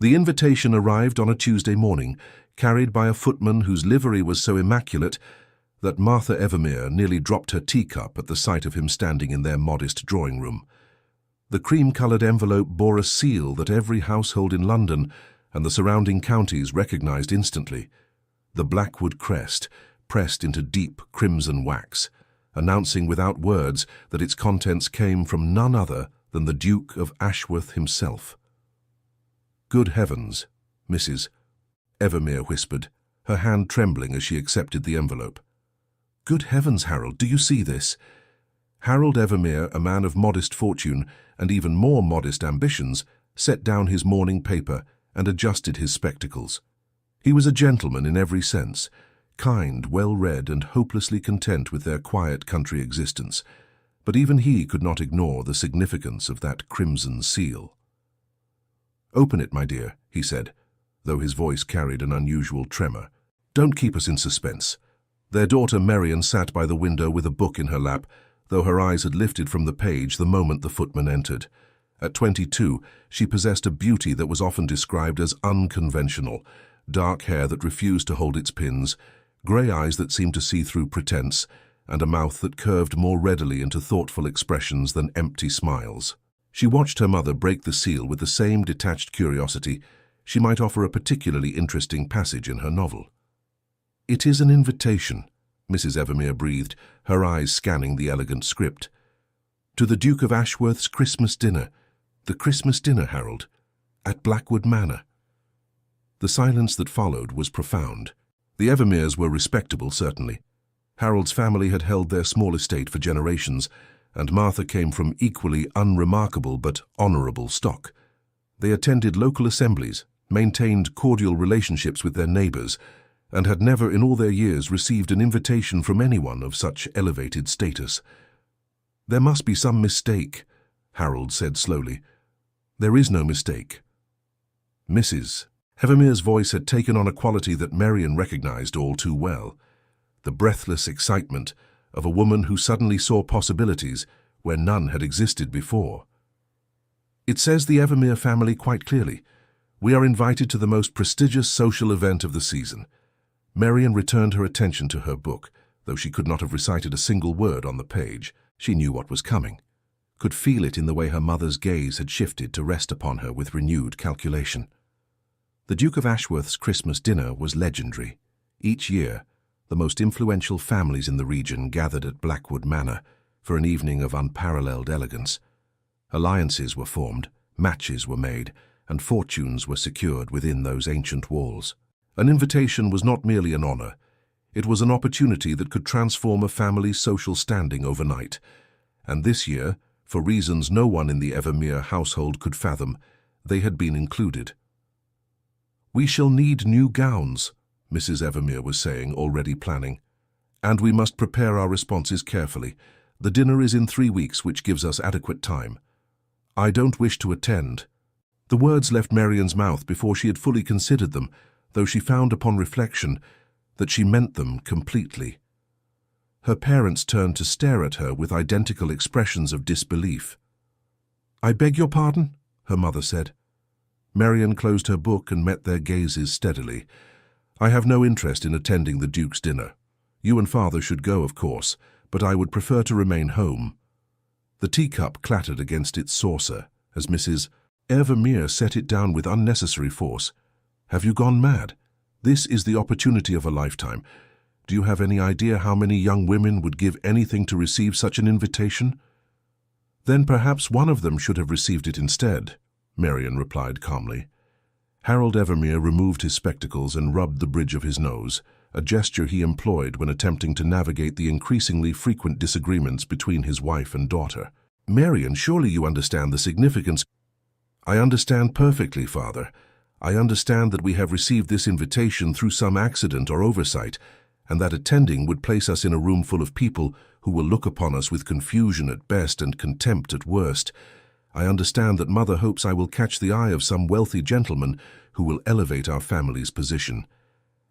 The invitation arrived on a Tuesday morning, carried by a footman whose livery was so immaculate that Martha Evermere nearly dropped her teacup at the sight of him standing in their modest drawing-room. The cream-coloured envelope bore a seal that every household in London and the surrounding counties recognized instantly, the Blackwood crest, pressed into deep crimson wax, announcing without words that its contents came from none other than the Duke of Ashworth himself. "Good heavens," Mrs. Evermere whispered, her hand trembling as she accepted the envelope. "Good heavens, Harold, do you see this?" Harold Evermere, a man of modest fortune and even more modest ambitions, set down his morning paper and adjusted his spectacles. He was a gentleman in every sense, kind, well-read, and hopelessly content with their quiet country existence, but even he could not ignore the significance of that crimson seal. "Open it, my dear," he said, though his voice carried an unusual tremor. "Don't keep us in suspense." Their daughter Marian sat by the window with a book in her lap, though her eyes had lifted from the page the moment the footman entered. At 22, she possessed a beauty that was often described as unconventional, dark hair that refused to hold its pins, grey eyes that seemed to see through pretense, and a mouth that curved more readily into thoughtful expressions than empty smiles. She watched her mother break the seal with the same detached curiosity she might offer a particularly interesting passage in her novel. "It is an invitation," Mrs. Evermere breathed, her eyes scanning the elegant script. "To the Duke of Ashworth's Christmas dinner. The Christmas dinner, Harold, at Blackwood Manor." The silence that followed was profound. The Evermeres were respectable, certainly. Harold's family had held their small estate for generations, and Martha came from equally unremarkable but honourable stock. They attended local assemblies, maintained cordial relationships with their neighbours, and had never in all their years received an invitation from anyone of such elevated status. "There must be some mistake," Harold said slowly. "There is no mistake." Mrs. Evermere's voice had taken on a quality that Marian recognized all too well, the breathless excitement of a woman who suddenly saw possibilities where none had existed before. "It says the Evermere family quite clearly. We are invited to the most prestigious social event of the season." Marian returned her attention to her book, though she could not have recited a single word on the page. She knew what was coming, could feel it in the way her mother's gaze had shifted to rest upon her with renewed calculation. The Duke of Ashworth's Christmas dinner was legendary. Each year, the most influential families in the region gathered at Blackwood Manor for an evening of unparalleled elegance. Alliances were formed, matches were made, and fortunes were secured within those ancient walls. An invitation was not merely an honour. It was an opportunity that could transform a family's social standing overnight. And this year, for reasons no one in the Evermere household could fathom, they had been included. "We shall need new gowns," Mrs. Evermere was saying, already planning. "And we must prepare our responses carefully. The dinner is in 3 weeks, which gives us adequate time. I don't wish to attend." The words left Marian's mouth before she had fully considered them, though she found upon reflection that she meant them completely. Her parents turned to stare at her with identical expressions of disbelief. "I beg your pardon?" her mother said. Marian closed her book and met their gazes steadily. "I have no interest in attending the Duke's dinner. You and Father should go, of course, but I would prefer to remain home." The teacup clattered against its saucer as Mrs. Evermere set it down with unnecessary force. "Have you gone mad? This is the opportunity of a lifetime. Do you have any idea how many young women would give anything to receive such an invitation?" "Then perhaps one of them should have received it instead," Marian replied calmly. Harold Evermere removed his spectacles and rubbed the bridge of his nose, a gesture he employed when attempting to navigate the increasingly frequent disagreements between his wife and daughter. "Marian, surely you understand the significance—" "I understand perfectly, Father. I understand that we have received this invitation through some accident or oversight, and that attending would place us in a room full of people who will look upon us with confusion at best and contempt at worst. I understand that Mother hopes I will catch the eye of some wealthy gentleman who will elevate our family's position.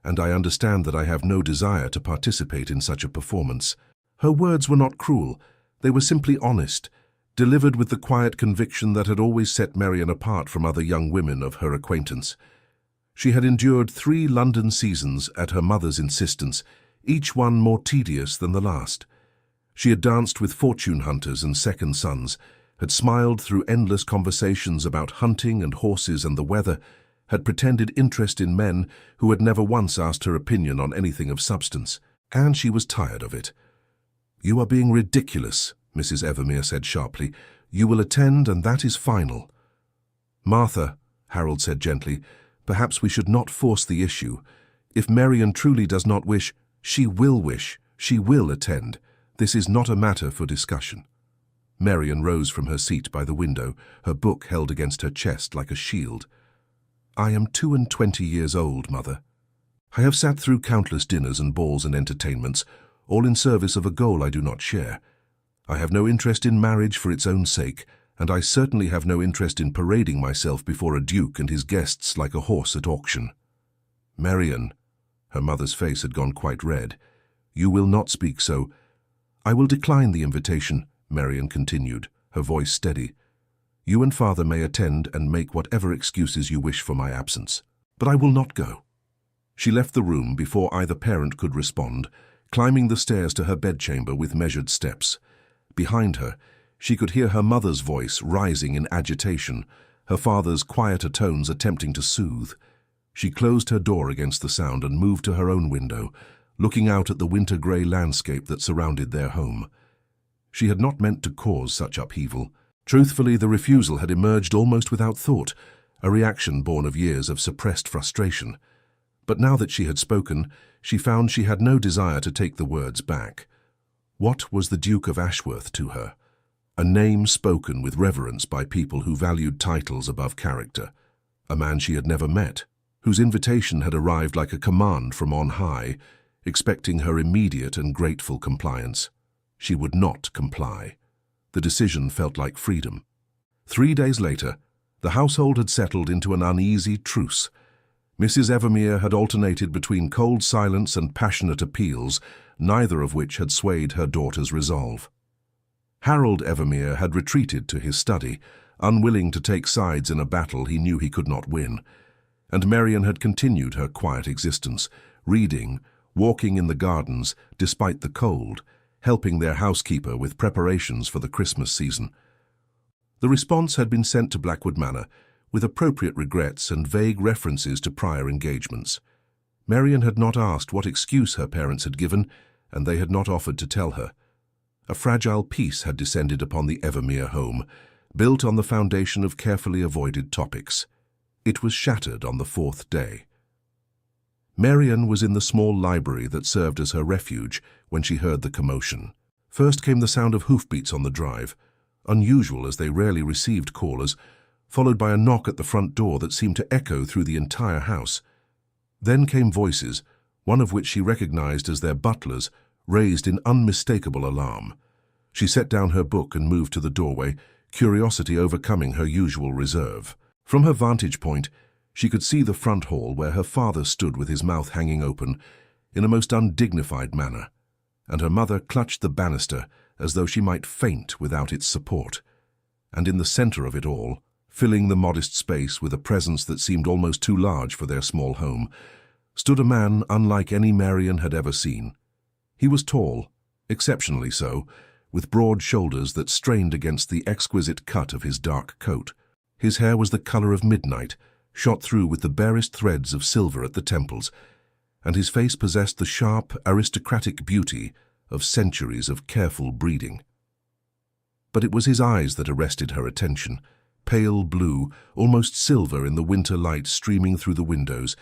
And I understand that I have no desire to participate in such a performance." Her words were not cruel. They were simply honest, delivered with the quiet conviction that had always set Marian apart from other young women of her acquaintance. She had endured 3 London seasons at her mother's insistence, each one more tedious than the last. She had danced with fortune hunters and second sons, had smiled through endless conversations about hunting and horses and the weather, had pretended interest in men who had never once asked her opinion on anything of substance, and she was tired of it. "You are being ridiculous," Mrs. Evermere said sharply. "You will attend, and that is final." "Martha," Harold said gently, "perhaps we should not force the issue. If Marian truly does not wish, she will wish. She will attend. This is not a matter for discussion." Marian rose from her seat by the window, her book held against her chest like a shield. "I am 22 years old, Mother. I have sat through countless dinners and balls and entertainments, all in service of a goal I do not share. I have no interest in marriage for its own sake, and I certainly have no interest in parading myself before a duke and his guests like a horse at auction." "Marian," her mother's face had gone quite red, "you will not speak so." "I will decline the invitation," Marian continued, her voice steady. "You and Father may attend and make whatever excuses you wish for my absence, but I will not go." She left the room before either parent could respond, climbing the stairs to her bedchamber with measured steps. Behind her, she could hear her mother's voice rising in agitation, her father's quieter tones attempting to soothe. She closed her door against the sound and moved to her own window, looking out at the winter-grey landscape that surrounded their home. She had not meant to cause such upheaval. Truthfully, the refusal had emerged almost without thought, a reaction born of years of suppressed frustration. But now that she had spoken, she found she had no desire to take the words back. What was the Duke of Ashworth to her? A name spoken with reverence by people who valued titles above character. A man she had never met, whose invitation had arrived like a command from on high, expecting her immediate and grateful compliance. She would not comply. The decision felt like freedom. 3 days later, the household had settled into an uneasy truce. Mrs. Evermere had alternated between cold silence and passionate appeals, neither of which had swayed her daughter's resolve. Harold Evermere had retreated to his study, unwilling to take sides in a battle he knew he could not win, and Marian had continued her quiet existence, reading, walking in the gardens despite the cold, helping their housekeeper with preparations for the Christmas season. The response had been sent to Blackwood Manor, with appropriate regrets and vague references to prior engagements. Marian had not asked what excuse her parents had given, and they had not offered to tell her. A fragile peace had descended upon the Evermere home, built on the foundation of carefully avoided topics. It was shattered on the 4th day. Marian was in the small library that served as her refuge when she heard the commotion. First came the sound of hoofbeats on the drive, unusual as they rarely received callers, followed by a knock at the front door that seemed to echo through the entire house. Then came voices, one of which she recognized as their butler's, raised in unmistakable alarm. She set down her book and moved to the doorway, curiosity overcoming her usual reserve. From her vantage point, she could see the front hall where her father stood with his mouth hanging open, in a most undignified manner, and her mother clutched the banister as though she might faint without its support. And in the center of it all, filling the modest space with a presence that seemed almost too large for their small home, stood a man unlike any Marian had ever seen. He was tall, exceptionally so, with broad shoulders that strained against the exquisite cut of his dark coat. His hair was the color of midnight, shot through with the barest threads of silver at the temples, and his face possessed the sharp, aristocratic beauty of centuries of careful breeding. But it was his eyes that arrested her attention, pale blue, almost silver in the winter light streaming through the windows,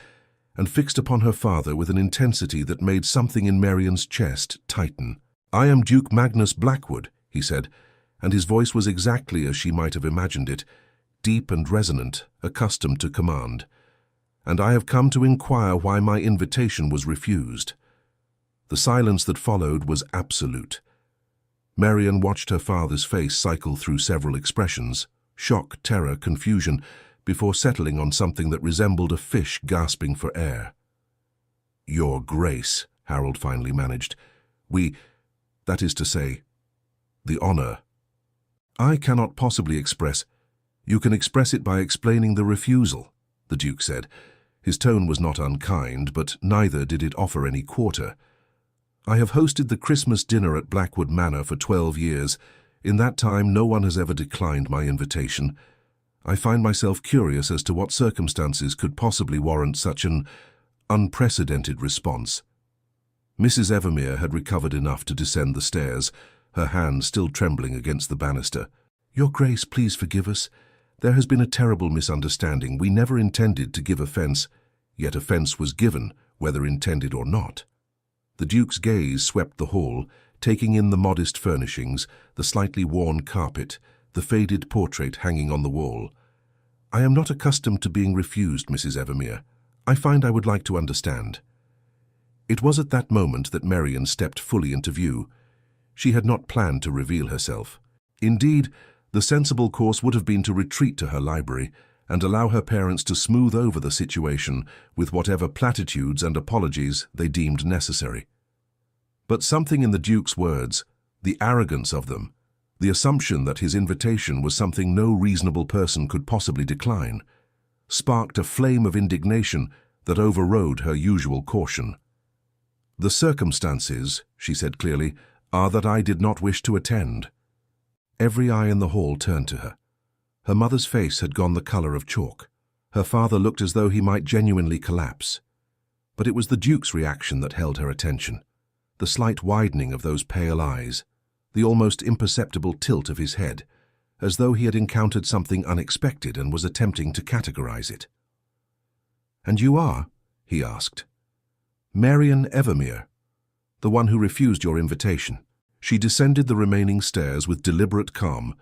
and fixed upon her father with an intensity that made something in Marian's chest tighten. "I am Duke Magnus Blackwood," he said, and his voice was exactly as she might have imagined it, deep and resonant, accustomed to command. "And I have come to inquire why my invitation was refused." The silence that followed was absolute. Marian watched her father's face cycle through several expressions, shock, terror, confusion, before settling on something that resembled a fish gasping for air. "Your Grace," Harold finally managed, that is to say, the honor." I cannot possibly express. You can express it by explaining the refusal, the Duke said. His tone was not unkind, but neither did it offer any quarter. I have hosted the Christmas dinner at Blackwood Manor for 12 years. In that time, no one has ever declined my invitation. I find myself curious as to what circumstances could possibly warrant such an unprecedented response. Mrs. Evermere had recovered enough to descend the stairs, her hand still trembling against the banister. Your Grace, please forgive us. There has been a terrible misunderstanding. We never intended to give offence, yet offence was given, whether intended or not. The Duke's gaze swept the hall, taking in the modest furnishings, the slightly worn carpet, the faded portrait hanging on the wall. I am not accustomed to being refused, Mrs. Evermere. I find I would like to understand. It was at that moment that Marian stepped fully into view. She had not planned to reveal herself. Indeed, the sensible course would have been to retreat to her library and allow her parents to smooth over the situation with whatever platitudes and apologies they deemed necessary. But something in the Duke's words, the arrogance of them, the assumption that his invitation was something no reasonable person could possibly decline, sparked a flame of indignation that overrode her usual caution. The circumstances, she said clearly, are that I did not wish to attend. Every eye in the hall turned to her. Her mother's face had gone the colour of chalk. Her father looked as though he might genuinely collapse. But it was the Duke's reaction that held her attention. The slight widening of those pale eyes, the almost imperceptible tilt of his head, as though he had encountered something unexpected and was attempting to categorize it. "And you are?" he asked. "Marian Evermere, the one who refused your invitation." She descended the remaining stairs with deliberate calm,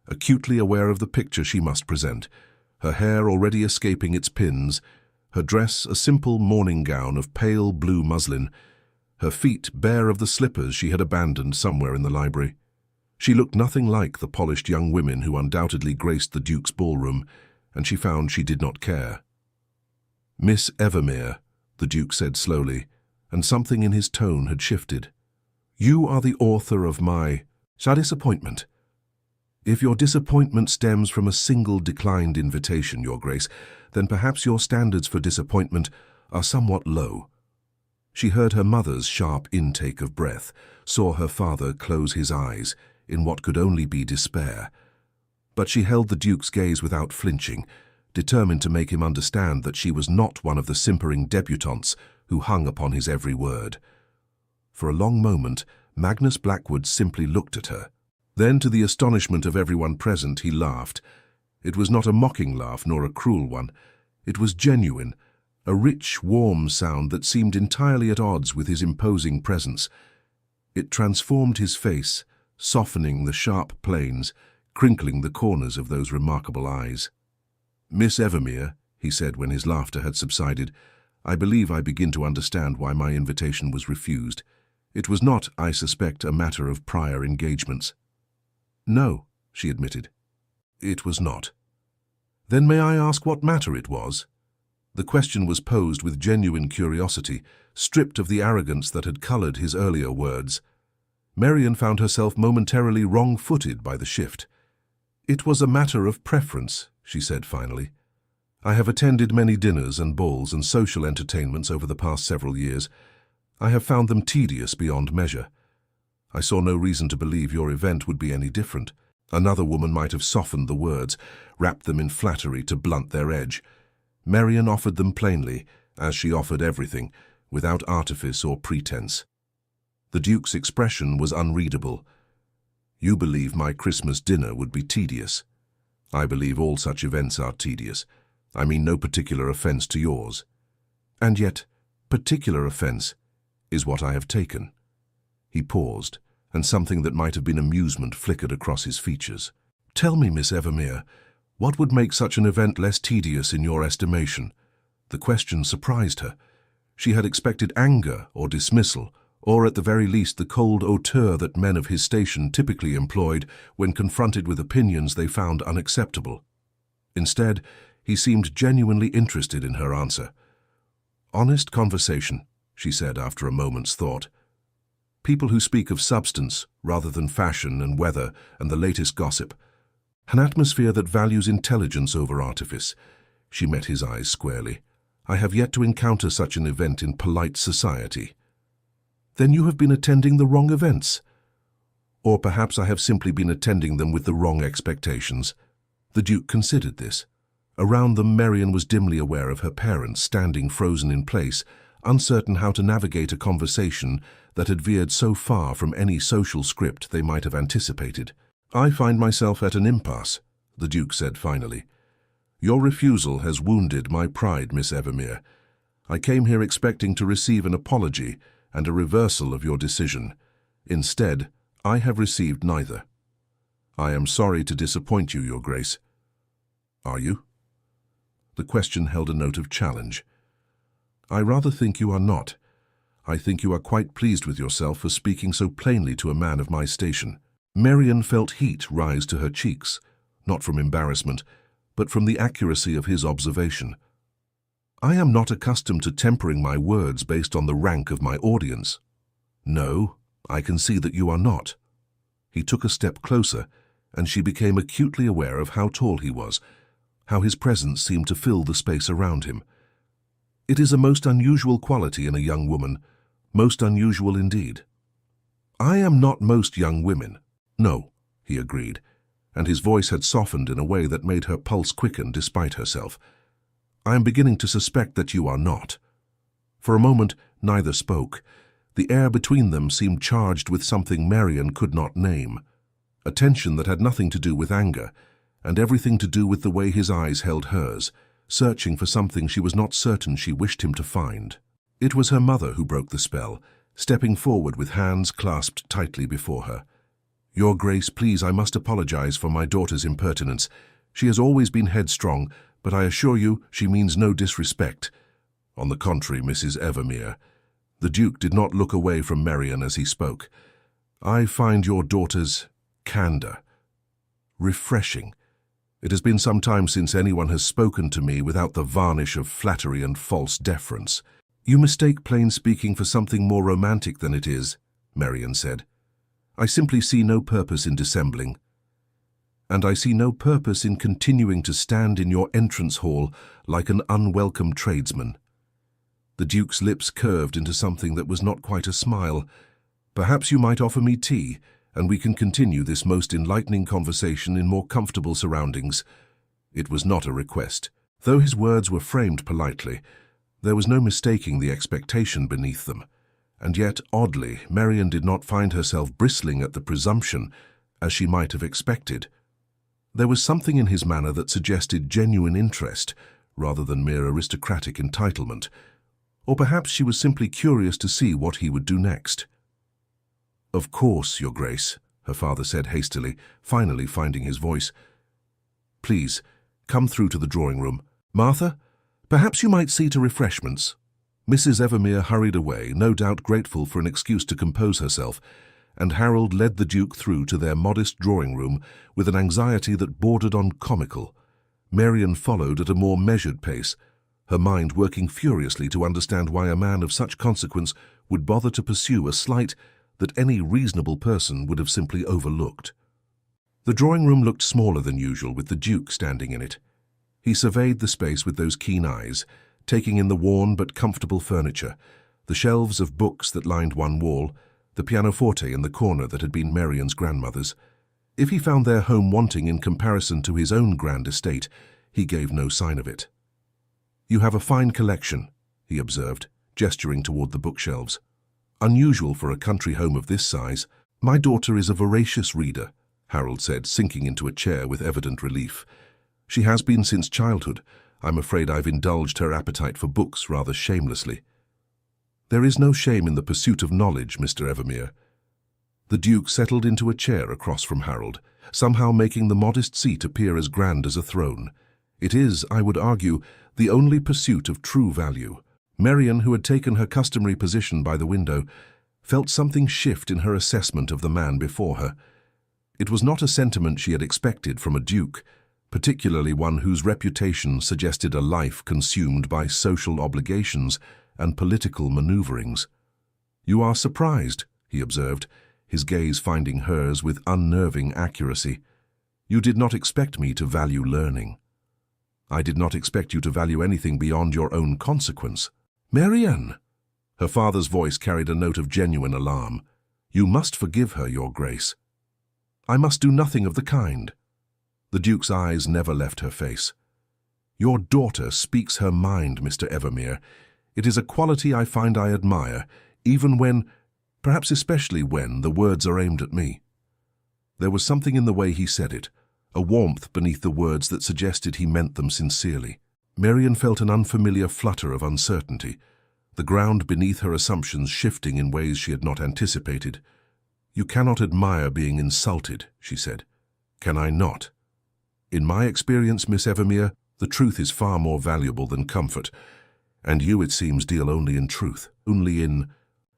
acutely aware of the picture she must present, her hair already escaping its pins, her dress a simple morning gown of pale blue muslin, her feet bare of the slippers she had abandoned somewhere in the library. She looked nothing like the polished young women who undoubtedly graced the Duke's ballroom, and she found she did not care. "Miss Evermere," the Duke said slowly, and something in his tone had shifted. "You are the author of my disappointment. If your disappointment stems from a single declined invitation, Your Grace, then perhaps your standards for disappointment are somewhat low." She heard her mother's sharp intake of breath, saw her father close his eyes in what could only be despair. But she held the Duke's gaze without flinching, determined to make him understand that she was not one of the simpering debutantes who hung upon his every word. For a long moment, Magnus Blackwood simply looked at her. Then, to the astonishment of everyone present, he laughed. It was not a mocking laugh nor a cruel one. It was genuine, a rich, warm sound that seemed entirely at odds with his imposing presence. It transformed his face, softening the sharp planes, crinkling the corners of those remarkable eyes. "Miss Evermere," he said when his laughter had subsided, "I believe I begin to understand why my invitation was refused. It was not, I suspect, a matter of prior engagements." "No," she admitted. "It was not." "Then may I ask what matter it was?" The question was posed with genuine curiosity, stripped of the arrogance that had coloured his earlier words. Marian found herself momentarily wrong-footed by the shift. "It was a matter of preference," she said finally. "I have attended many dinners and balls and social entertainments over the past several years. I have found them tedious beyond measure. I saw no reason to believe your event would be any different. Another woman might have softened the words, wrapped them in flattery to blunt their edge. Marian offered them plainly, as she offered everything, without artifice or pretense." The Duke's expression was unreadable. "You believe my Christmas dinner would be tedious. I believe all such events are tedious. I mean no particular offence to yours. And yet, particular offence is what I have taken." He paused, and something that might have been amusement flickered across his features. "Tell me, Miss Evermere, what would make such an event less tedious in your estimation?" The question surprised her. She had expected anger or dismissal, or at the very least the cold hauteur that men of his station typically employed when confronted with opinions they found unacceptable. Instead, he seemed genuinely interested in her answer. "Honest conversation," she said after a moment's thought. People who speak of substance rather than fashion and weather and the latest gossip. An atmosphere that values intelligence over artifice. She met his eyes squarely. I have yet to encounter such an event in polite society. Then you have been attending the wrong events. Or perhaps I have simply been attending them with the wrong expectations. The Duke considered this. Around them, Marian was dimly aware of her parents standing frozen in place, uncertain how to navigate a conversation that had veered so far from any social script they might have anticipated. I find myself at an impasse, the Duke said finally. Your refusal has wounded my pride, Miss Evermere. I came here expecting to receive an apology and a reversal of your decision. Instead, I have received neither. I am sorry to disappoint you, Your Grace. Are you? The question held a note of challenge. I rather think you are not. I think you are quite pleased with yourself for speaking so plainly to a man of my station. Marian felt heat rise to her cheeks, not from embarrassment, but from the accuracy of his observation. I am not accustomed to tempering my words based on the rank of my audience. No, I can see that you are not. He took a step closer, and she became acutely aware of how tall he was, how his presence seemed to fill the space around him. It is a most unusual quality in a young woman, most unusual indeed. I am not most young women. No, he agreed, and his voice had softened in a way that made her pulse quicken despite herself. I am beginning to suspect that you are not. For a moment, neither spoke. The air between them seemed charged with something Marian could not name, a tension that had nothing to do with anger, and everything to do with the way his eyes held hers, searching for something she was not certain she wished him to find. It was her mother who broke the spell, stepping forward with hands clasped tightly before her. Your Grace, please, I must apologize for my daughter's impertinence. She has always been headstrong, but I assure you she means no disrespect. On the contrary, Mrs. Evermere. The Duke did not look away from Marian as he spoke. I find your daughter's candor refreshing. It has been some time since anyone has spoken to me without the varnish of flattery and false deference. You mistake plain speaking for something more romantic than it is, Marian said. I simply see no purpose in dissembling. And I see no purpose in continuing to stand in your entrance hall like an unwelcome tradesman. The Duke's lips curved into something that was not quite a smile. Perhaps you might offer me tea, and we can continue this most enlightening conversation in more comfortable surroundings. It was not a request. Though his words were framed politely, there was no mistaking the expectation beneath them. And yet, oddly, Marian did not find herself bristling at the presumption, as she might have expected. There was something in his manner that suggested genuine interest, rather than mere aristocratic entitlement. Or perhaps she was simply curious to see what he would do next. Of course, Your Grace, her father said hastily, finally finding his voice. Please, come through to the drawing room. Martha, perhaps you might see to refreshments. Mrs. Evermere hurried away, no doubt grateful for an excuse to compose herself, and Harold led the Duke through to their modest drawing room with an anxiety that bordered on comical. Marian followed at a more measured pace, her mind working furiously to understand why a man of such consequence would bother to pursue a slight that any reasonable person would have simply overlooked. The drawing room looked smaller than usual with the Duke standing in it. He surveyed the space with those keen eyes, taking in the worn but comfortable furniture, the shelves of books that lined one wall, the pianoforte in the corner that had been Marian's grandmother's. If he found their home wanting in comparison to his own grand estate, he gave no sign of it. You have a fine collection, he observed, gesturing toward the bookshelves. Unusual for a country home of this size. My daughter is a voracious reader, Harold said, sinking into a chair with evident relief. She has been since childhood. I'm afraid I've indulged her appetite for books rather shamelessly. There is no shame in the pursuit of knowledge, Mr. Evermere. The Duke settled into a chair across from Harold, somehow making the modest seat appear as grand as a throne. It is, I would argue, the only pursuit of true value. Marian, who had taken her customary position by the window, felt something shift in her assessment of the man before her. It was not a sentiment she had expected from a duke, particularly one whose reputation suggested a life consumed by social obligations and political maneuverings. You are surprised, he observed, his gaze finding hers with unnerving accuracy. "You did not expect me to value learning. I did not expect you to value anything beyond your own consequence." "Marianne!" Her father's voice carried a note of genuine alarm. "You must forgive her, Your Grace." "I must do nothing of the kind." The Duke's eyes never left her face. "Your daughter speaks her mind, Mr. Evermere. It is a quality I find I admire, even when, perhaps especially when, the words are aimed at me." There was something in the way he said it, a warmth beneath the words that suggested he meant them sincerely. Marianne felt an unfamiliar flutter of uncertainty, the ground beneath her assumptions shifting in ways she had not anticipated. "You cannot admire being insulted," she said. "Can I not? In my experience, Miss Evermere, the truth is far more valuable than comfort, and you, it seems, deal only in truth, only in—"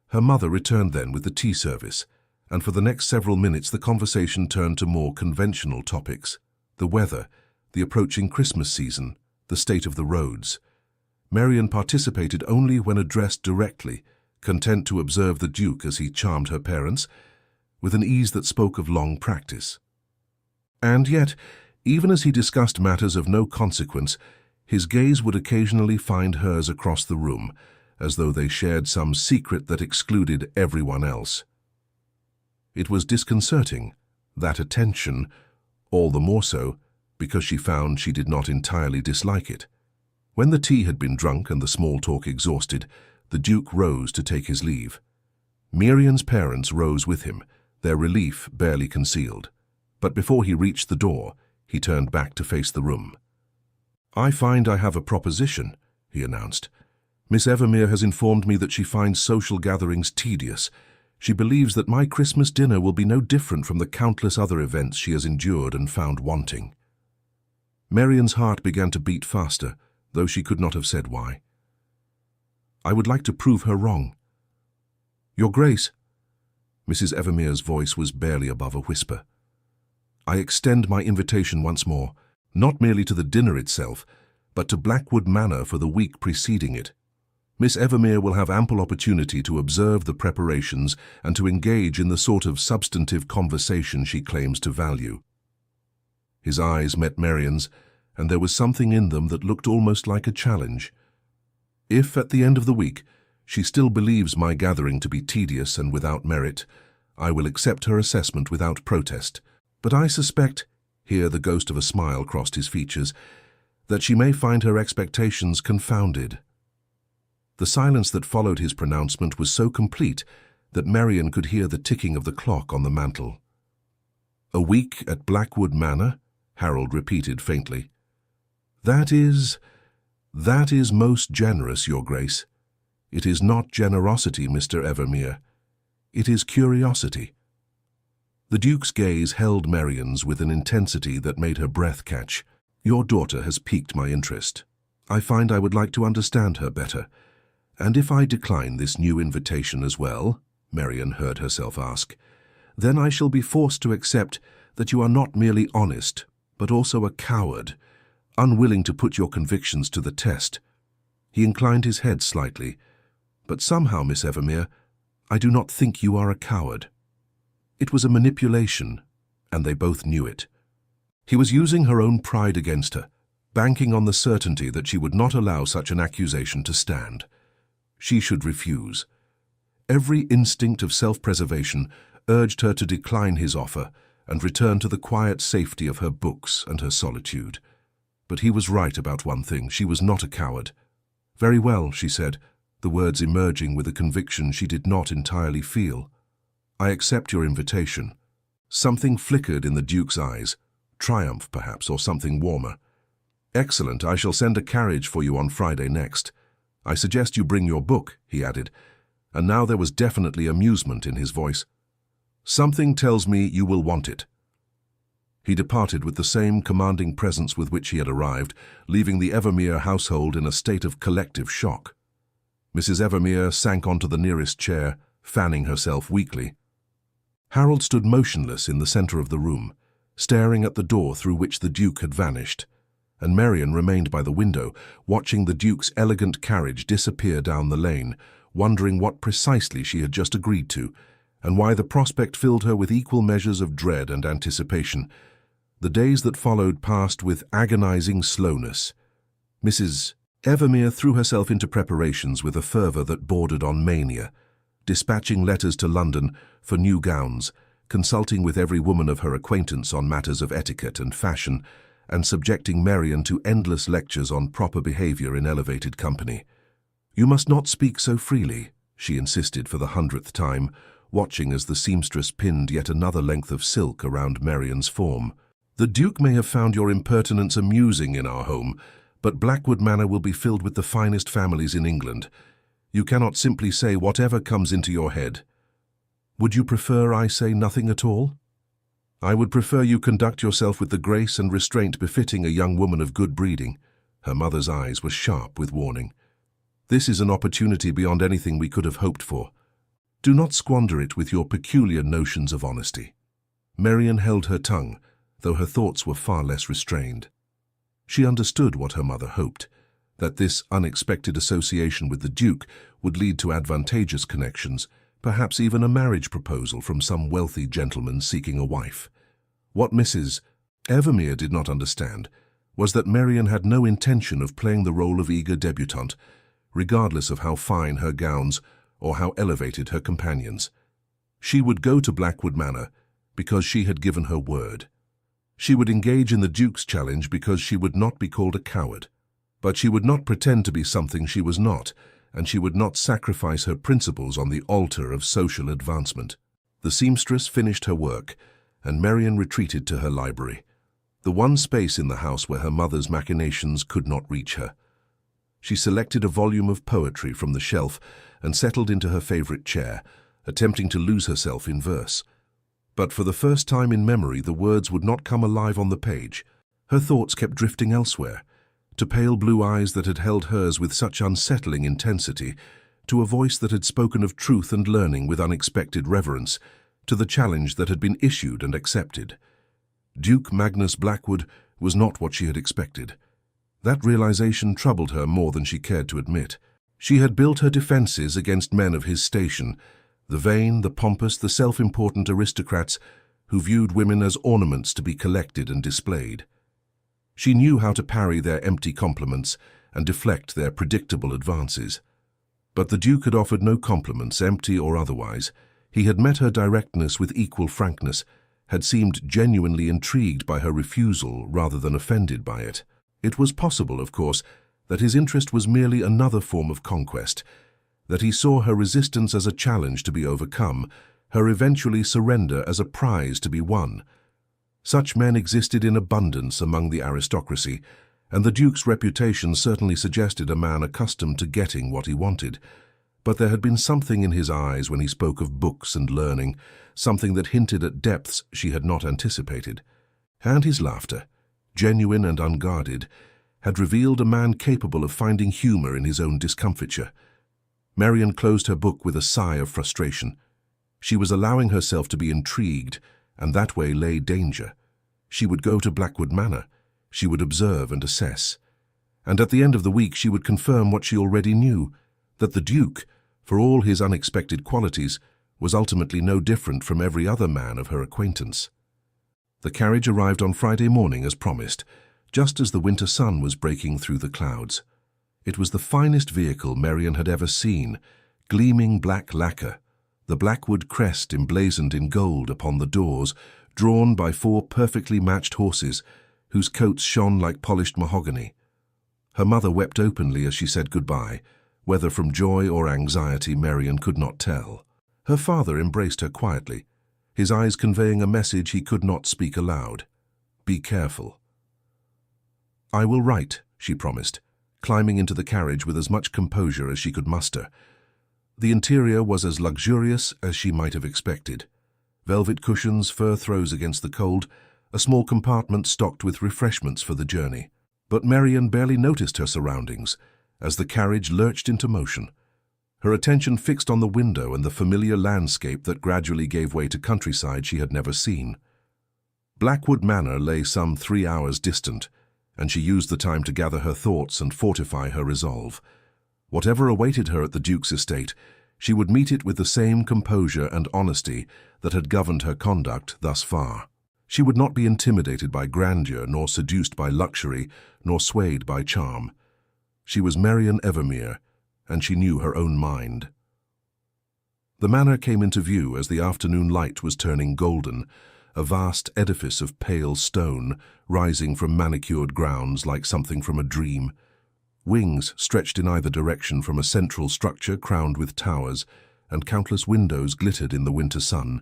Her mother returned then with the tea service, and for the next several minutes the conversation turned to more conventional topics: the weather, the approaching Christmas season, the state of the roads. Marianne participated only when addressed directly, content to observe the Duke as he charmed her parents, with an ease that spoke of long practice. And yet, even as he discussed matters of no consequence, his gaze would occasionally find hers across the room, as though they shared some secret that excluded everyone else. It was disconcerting, that attention, all the more so because she found she did not entirely dislike it. When the tea had been drunk and the small talk exhausted, the Duke rose to take his leave. Marianne's parents rose with him, their relief barely concealed. But before he reached the door, he turned back to face the room. "I find I have a proposition," he announced. "Miss Evermere has informed me that she finds social gatherings tedious. She believes that my Christmas dinner will be no different from the countless other events she has endured and found wanting." Marianne's heart began to beat faster, though she could not have said why. "I would like to prove her wrong." "Your Grace," Mrs. Evermere's voice was barely above a whisper, "I extend my invitation once more, not merely to the dinner itself, but to Blackwood Manor for the week preceding it. Miss Evermere will have ample opportunity to observe the preparations and to engage in the sort of substantive conversation she claims to value." His eyes met Marianne's, and there was something in them that looked almost like a challenge. "If, at the end of the week, she still believes my gathering to be tedious and without merit, I will accept her assessment without protest. But I suspect," here the ghost of a smile crossed his features, "that she may find her expectations confounded." The silence that followed his pronouncement was so complete that Marianne could hear the ticking of the clock on the mantel. "A week at Blackwood Manor?" Harold repeated faintly. That is most generous, Your Grace. It is not generosity, Mr. Evermere. It is curiosity." The Duke's gaze held Marianne's with an intensity that made her breath catch. "Your daughter has piqued my interest. I find I would like to understand her better. And if I decline this new invitation as well," Marianne heard herself ask, "then I shall be forced to accept that you are not merely honest, but also a coward, unwilling to put your convictions to the test." He inclined his head slightly. "But somehow, Miss Evermere, I do not think you are a coward." It was a manipulation, and they both knew it. He was using her own pride against her, banking on the certainty that she would not allow such an accusation to stand. She should refuse. Every instinct of self-preservation urged her to decline his offer and return to the quiet safety of her books and her solitude. But he was right about one thing: she was not a coward. "Very well," she said, the words emerging with a conviction she did not entirely feel. "I accept your invitation." Something flickered in the Duke's eyes, triumph perhaps, or something warmer. "Excellent, I shall send a carriage for you on Friday next. I suggest you bring your book," he added, and now there was definitely amusement in his voice. "Something tells me you will want it." He departed with the same commanding presence with which he had arrived, leaving the Evermere household in a state of collective shock. Mrs. Evermere sank onto the nearest chair, fanning herself weakly. Harold stood motionless in the center of the room, staring at the door through which the Duke had vanished, and Marianne remained by the window, watching the Duke's elegant carriage disappear down the lane, wondering what precisely she had just agreed to, and why the prospect filled her with equal measures of dread and anticipation. The days that followed passed with agonizing slowness. Mrs. Evermere threw herself into preparations with a fervor that bordered on mania, dispatching letters to London for new gowns, consulting with every woman of her acquaintance on matters of etiquette and fashion, and subjecting Marian to endless lectures on proper behavior in elevated company. "You must not speak so freely," she insisted for the 100th time, watching as the seamstress pinned yet another length of silk around Marian's form. "The Duke may have found your impertinence amusing in our home, but Blackwood Manor will be filled with the finest families in England. You cannot simply say whatever comes into your head. Would you prefer I say nothing at all?" "I would prefer you conduct yourself with the grace and restraint befitting a young woman of good breeding." Her mother's eyes were sharp with warning. "This is an opportunity beyond anything we could have hoped for. Do not squander it with your peculiar notions of honesty." Marian held her tongue, though her thoughts were far less restrained. She understood what her mother hoped, that this unexpected association with the Duke would lead to advantageous connections, perhaps even a marriage proposal from some wealthy gentleman seeking a wife. What Mrs. Evermere did not understand was that Marian had no intention of playing the role of eager debutante, regardless of how fine her gowns or how elevated her companions. She would go to Blackwood Manor because she had given her word. She would engage in the Duke's challenge because she would not be called a coward. But she would not pretend to be something she was not, and she would not sacrifice her principles on the altar of social advancement. The seamstress finished her work, and Marian retreated to her library, the one space in the house where her mother's machinations could not reach her. She selected a volume of poetry from the shelf and settled into her favorite chair, attempting to lose herself in verse. But for the first time in memory, the words would not come alive on the page. Her thoughts kept drifting elsewhere, to pale blue eyes that had held hers with such unsettling intensity, to a voice that had spoken of truth and learning with unexpected reverence, to the challenge that had been issued and accepted. Duke Magnus Blackwood was not what she had expected. That realization troubled her more than she cared to admit. She had built her defenses against men of his station, the vain, the pompous, the self-important aristocrats who viewed women as ornaments to be collected and displayed. She knew how to parry their empty compliments and deflect their predictable advances. But the Duke had offered no compliments, empty or otherwise. He had met her directness with equal frankness, had seemed genuinely intrigued by her refusal rather than offended by it. It was possible, of course, that his interest was merely another form of conquest, that he saw her resistance as a challenge to be overcome, her eventually surrender as a prize to be won. Such men existed in abundance among the aristocracy, and the Duke's reputation certainly suggested a man accustomed to getting what he wanted. But there had been something in his eyes when he spoke of books and learning, something that hinted at depths she had not anticipated. And his laughter, genuine and unguarded, had revealed a man capable of finding humor in his own discomfiture. Marian closed her book with a sigh of frustration. She was allowing herself to be intrigued, and that way lay danger. She would go to Blackwood Manor. She would observe and assess. And at the end of the week she would confirm what she already knew, that the Duke, for all his unexpected qualities, was ultimately no different from every other man of her acquaintance. The carriage arrived on Friday morning as promised, just as the winter sun was breaking through the clouds. It was the finest vehicle Marian had ever seen, gleaming black lacquer, the Blackwood crest emblazoned in gold upon the doors, drawn by 4 perfectly matched horses, whose coats shone like polished mahogany. Her mother wept openly as she said goodbye, whether from joy or anxiety Marian could not tell. Her father embraced her quietly, his eyes conveying a message he could not speak aloud. "Be careful." "I will write," she promised, climbing into the carriage with as much composure as she could muster. The interior was as luxurious as she might have expected. Velvet cushions, fur throws against the cold, a small compartment stocked with refreshments for the journey. But Marian barely noticed her surroundings as the carriage lurched into motion, her attention fixed on the window and the familiar landscape that gradually gave way to countryside she had never seen. Blackwood Manor lay some 3 hours distant, and she used the time to gather her thoughts and fortify her resolve. Whatever awaited her at the Duke's estate, She would meet it with the same composure and honesty that had governed her conduct thus far. She would not be intimidated by grandeur, nor seduced by luxury, nor swayed by charm. She was Marian Evermere, and she knew her own mind. The manor came into view as the afternoon light was turning golden, a vast edifice of pale stone rising from manicured grounds like something from a dream. Wings stretched in either direction from a central structure crowned with towers, and countless windows glittered in the winter sun.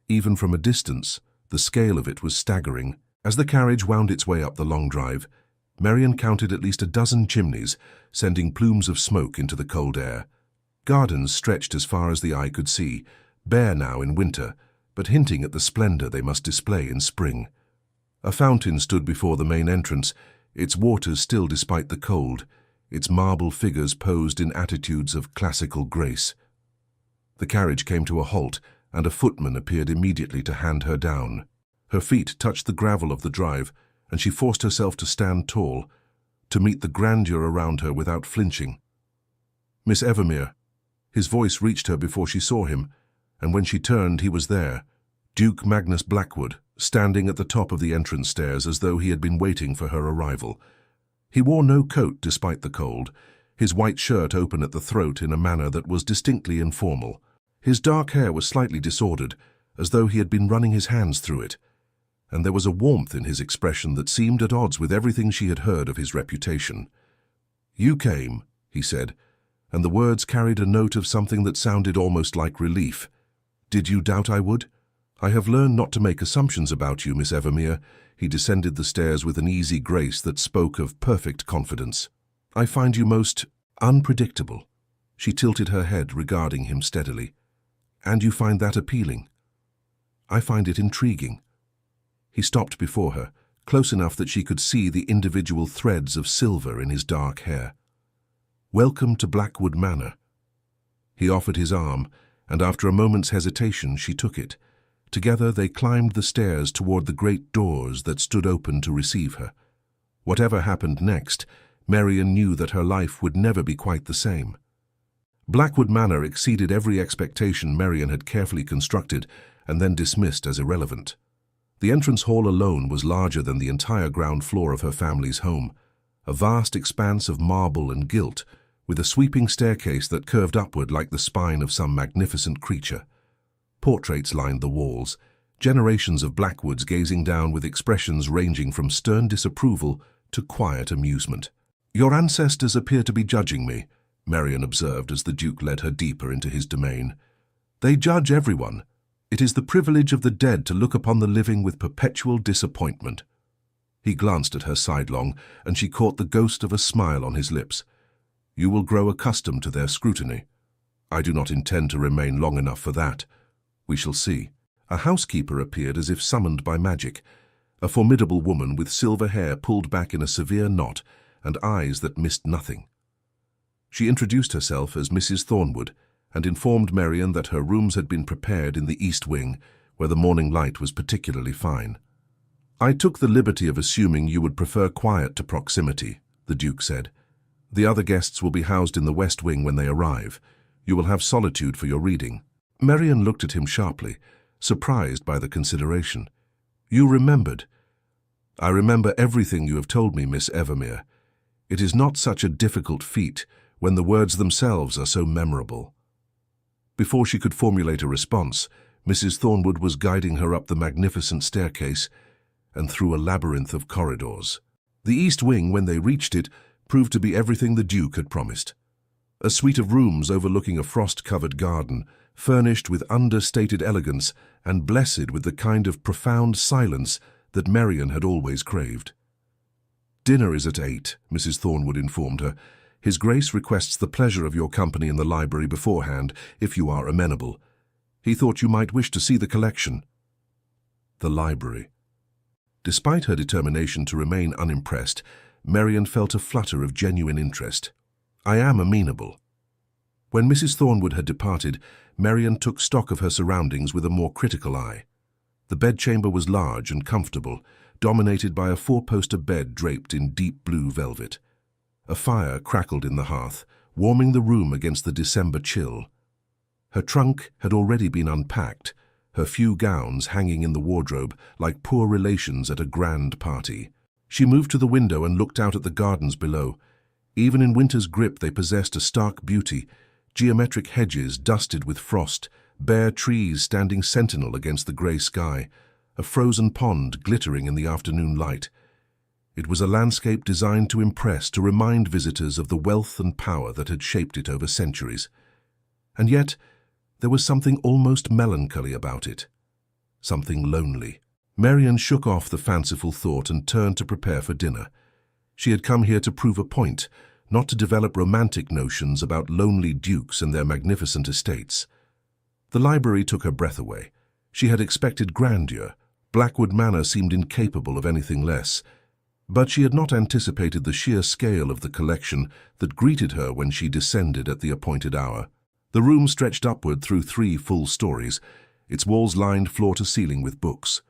Even from a distance, the scale of it was staggering. As the carriage wound its way up the long drive, Marian counted at least a dozen chimneys, sending plumes of smoke into the cold air. Gardens stretched as far as the eye could see, bare now in winter, but hinting at the splendor they must display in spring. A fountain stood before the main entrance, its waters still despite the cold, its marble figures posed in attitudes of classical grace. The carriage came to a halt, and a footman appeared immediately to hand her down. Her feet touched the gravel of the drive, and she forced herself to stand tall, to meet the grandeur around her without flinching. "Miss Evermere." His voice reached her before she saw him, and when she turned he was there, Duke Magnus Blackwood, standing at the top of the entrance stairs as though he had been waiting for her arrival. He wore no coat despite the cold, his white shirt open at the throat in a manner that was distinctly informal. His dark hair was slightly disordered, as though he had been running his hands through it, and there was a warmth in his expression that seemed at odds with everything she had heard of his reputation. "You came," he said, and the words carried a note of something that sounded almost like relief. "Did you doubt I would? I have learned not to make assumptions about you, Miss Evermere." He descended the stairs with an easy grace that spoke of perfect confidence. "I find you most unpredictable." She tilted her head, regarding him steadily. "And you find that appealing?" "I find it intriguing." He stopped before her, close enough that she could see the individual threads of silver in his dark hair. "Welcome to Blackwood Manor." He offered his arm, and after a moment's hesitation she took it. Together they climbed the stairs toward the great doors that stood open to receive her. Whatever happened next, Marian knew that her life would never be quite the same. Blackwood Manor exceeded every expectation Marian had carefully constructed and then dismissed as irrelevant. The entrance hall alone was larger than the entire ground floor of her family's home, a vast expanse of marble and gilt, with a sweeping staircase that curved upward like the spine of some magnificent creature. Portraits lined the walls, generations of Blackwoods gazing down with expressions ranging from stern disapproval to quiet amusement. "Your ancestors appear to be judging me," Marian observed as the Duke led her deeper into his domain. "They judge everyone. It is the privilege of the dead to look upon the living with perpetual disappointment." He glanced at her sidelong, and she caught the ghost of a smile on his lips. "You will grow accustomed to their scrutiny. I do not intend to remain long enough for that. We shall see." A housekeeper appeared as if summoned by magic, a formidable woman with silver hair pulled back in a severe knot and eyes that missed nothing. She introduced herself as Mrs. Thornwood and informed Marian that her rooms had been prepared in the east wing, where the morning light was particularly fine. "I took the liberty of assuming you would prefer quiet to proximity," the Duke said. "The other guests will be housed in the west wing when they arrive. You will have solitude for your reading." Marian looked at him sharply, surprised by the consideration. "You remembered." "I remember everything you have told me, Miss Evermere. It is not such a difficult feat when the words themselves are so memorable." Before she could formulate a response, Mrs. Thornwood was guiding her up the magnificent staircase and through a labyrinth of corridors. The east wing, when they reached it, proved to be everything the Duke had promised. A suite of rooms overlooking a frost-covered garden, furnished with understated elegance and blessed with the kind of profound silence that Marian had always craved. "Dinner is at 8, Mrs. Thornwood informed her. "His Grace requests the pleasure of your company in the library beforehand, if you are amenable. He thought you might wish to see the collection." The library. Despite her determination to remain unimpressed, Marian felt a flutter of genuine interest. "I am amenable." When Mrs. Thornwood had departed, Marian took stock of her surroundings with a more critical eye. The bedchamber was large and comfortable, dominated by a four-poster bed draped in deep blue velvet. A fire crackled in the hearth, warming the room against the December chill. Her trunk had already been unpacked, her few gowns hanging in the wardrobe like poor relations at a grand party. She moved to the window and looked out at the gardens below. Even in winter's grip they possessed a stark beauty, geometric hedges dusted with frost, bare trees standing sentinel against the grey sky, a frozen pond glittering in the afternoon light. It was a landscape designed to impress, to remind visitors of the wealth and power that had shaped it over centuries. And yet, there was something almost melancholy about it, something lonely. Marian shook off the fanciful thought and turned to prepare for dinner. She had come here to prove a point, not to develop romantic notions about lonely dukes and their magnificent estates. The library took her breath away. She had expected grandeur. Blackwood Manor seemed incapable of anything less. But she had not anticipated the sheer scale of the collection that greeted her when she descended at the appointed hour. The room stretched upward through 3 full stories, its walls lined floor to ceiling with books.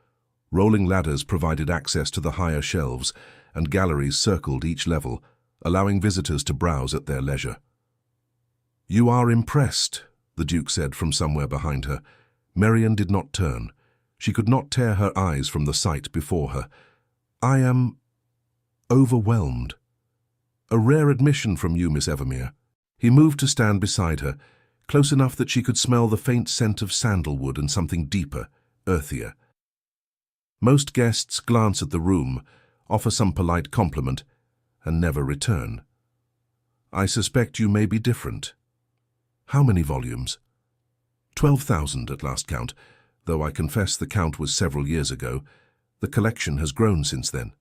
Rolling ladders provided access to the higher shelves, and galleries circled each level, allowing visitors to browse at their leisure. "You are impressed," the Duke said from somewhere behind her. Marian did not turn. She could not tear her eyes from the sight before her. "I am overwhelmed." "A rare admission from you, Miss Evermere." He moved to stand beside her, close enough that she could smell the faint scent of sandalwood and something deeper, earthier. Most guests glance at the room, offer some polite compliment, and never return. "I suspect you may be different." "How many volumes?" 12,000 at last count, though I confess the count was several years ago. The collection has grown since then.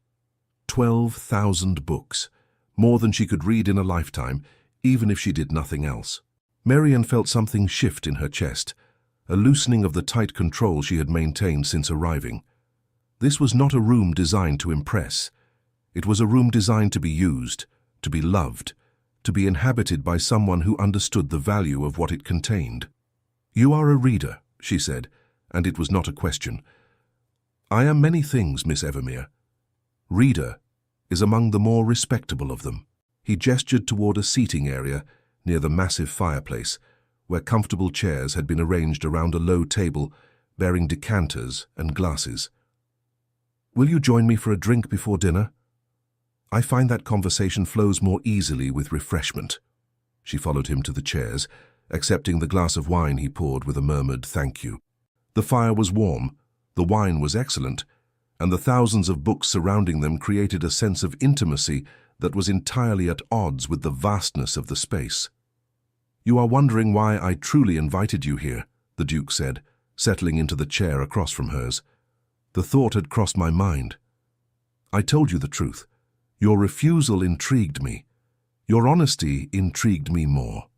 12,000 books, more than she could read in a lifetime, even if she did nothing else. Marian felt something shift in her chest, a loosening of the tight control she had maintained since arriving. This was not a room designed to impress. It was a room designed to be used, to be loved, to be inhabited by someone who understood the value of what it contained. "You are a reader," she said, and it was not a question. "I am many things, Miss Evermere. Reader is among the more respectable of them." He gestured toward a seating area near the massive fireplace, where comfortable chairs had been arranged around a low table bearing decanters and glasses. "Will you join me for a drink before dinner? I find that conversation flows more easily with refreshment." She followed him to the chairs, accepting the glass of wine he poured with a murmured thank you. The fire was warm, the wine was excellent, and the thousands of books surrounding them created a sense of intimacy that was entirely at odds with the vastness of the space. "You are wondering why I truly invited you here," the Duke said, settling into the chair across from hers. "The thought had crossed my mind. I told you the truth. Your refusal intrigued me. Your honesty intrigued me more."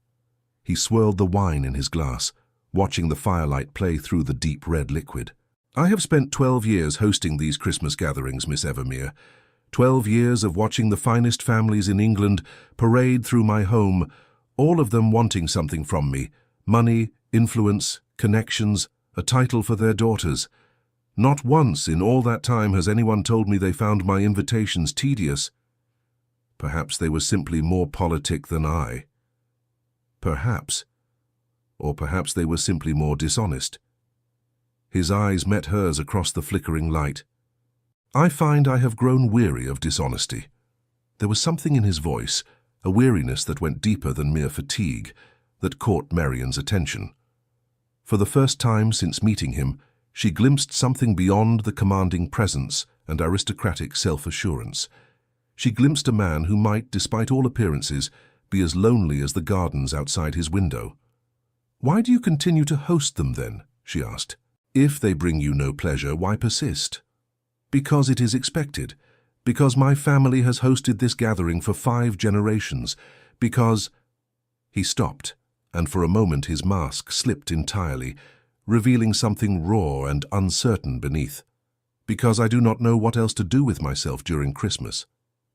He swirled the wine in his glass, watching the firelight play through the deep red liquid. "I have spent 12 years hosting these Christmas gatherings, Miss Evermere. 12 years of watching the finest families in England parade through my home, all of them wanting something from me: money, influence, connections, a title for their daughters. Not once in all that time has anyone told me they found my invitations tedious. Perhaps they were simply more politic than I. Perhaps. Or perhaps they were simply more dishonest." His eyes met hers across the flickering light. "I find I have grown weary of dishonesty." There was something in his voice, a weariness that went deeper than mere fatigue, that caught Marian's attention. For the first time since meeting him, she glimpsed something beyond the commanding presence and aristocratic self-assurance. She glimpsed a man who might, despite all appearances, be as lonely as the gardens outside his window. "Why do you continue to host them, then?" she asked. "If they bring you no pleasure, why persist?" "Because it is expected. Because my family has hosted this gathering for 5 generations. Because—" He stopped, and for a moment his mask slipped entirely, revealing something raw and uncertain beneath. "Because I do not know what else to do with myself during Christmas."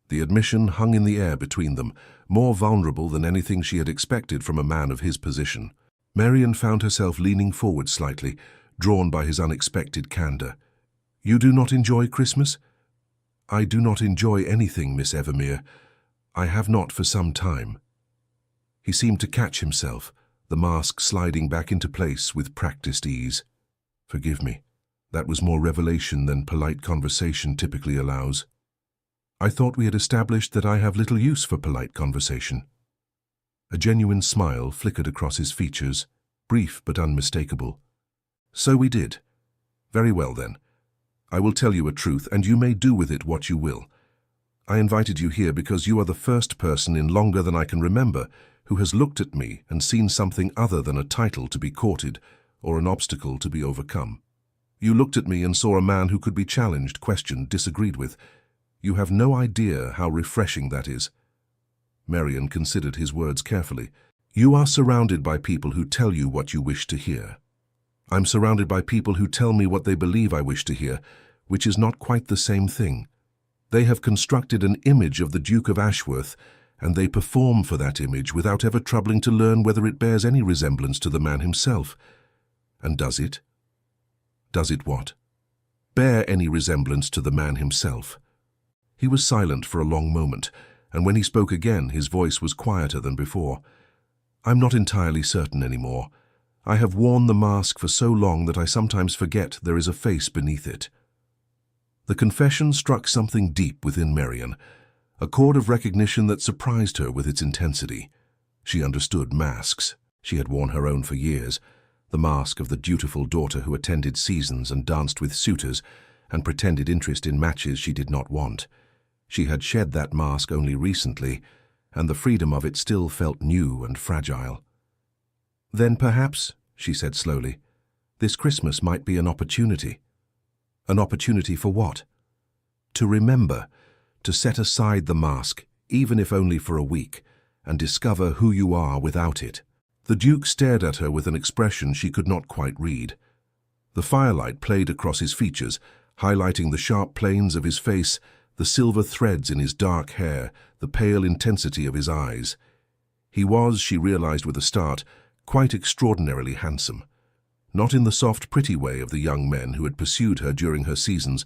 The admission hung in the air between them, more vulnerable than anything she had expected from a man of his position. Marian found herself leaning forward slightly, drawn by his unexpected candor. "You do not enjoy Christmas?" "I do not enjoy anything, Miss Evermere. I have not for some time." He seemed to catch himself, the mask sliding back into place with practiced ease. "Forgive me. That was more revelation than polite conversation typically allows. I thought we had established that I have little use for polite conversation." A genuine smile flickered across his features, brief but unmistakable. "So we did. Very well then. I will tell you a truth, and you may do with it what you will. I invited you here because you are the first person in longer than I can remember who has looked at me and seen something other than a title to be courted or an obstacle to be overcome. You looked at me and saw a man who could be challenged, questioned, disagreed with. You have no idea how refreshing that is." Marian considered his words carefully. "You are surrounded by people who tell you what you wish to hear. I'm surrounded by people who tell me what they believe I wish to hear, which is not quite the same thing. They have constructed an image of the Duke of Ashworth, and they perform for that image without ever troubling to learn whether it bears any resemblance to the man himself. And does it? Does it what? Bear any resemblance to the man himself?" He was silent for a long moment, and when he spoke again, his voice was quieter than before. "I'm not entirely certain anymore. I have worn the mask for so long that I sometimes forget there is a face beneath it." The confession struck something deep within Marian, a chord of recognition that surprised her with its intensity. She understood masks. She had worn her own for years, the mask of the dutiful daughter who attended seasons and danced with suitors and pretended interest in matches she did not want. She had shed that mask only recently, and the freedom of it still felt new and fragile. "Then perhaps," she said slowly, "this Christmas might be an opportunity." "An opportunity for what?" "To remember, to set aside the mask, even if only for a week, and discover who you are without it." The Duke stared at her with an expression she could not quite read. The firelight played across his features, highlighting the sharp planes of his face, the silver threads in his dark hair, the pale intensity of his eyes. He was, she realized with a start, quite extraordinarily handsome. Not in the soft, pretty way of the young men who had pursued her during her seasons,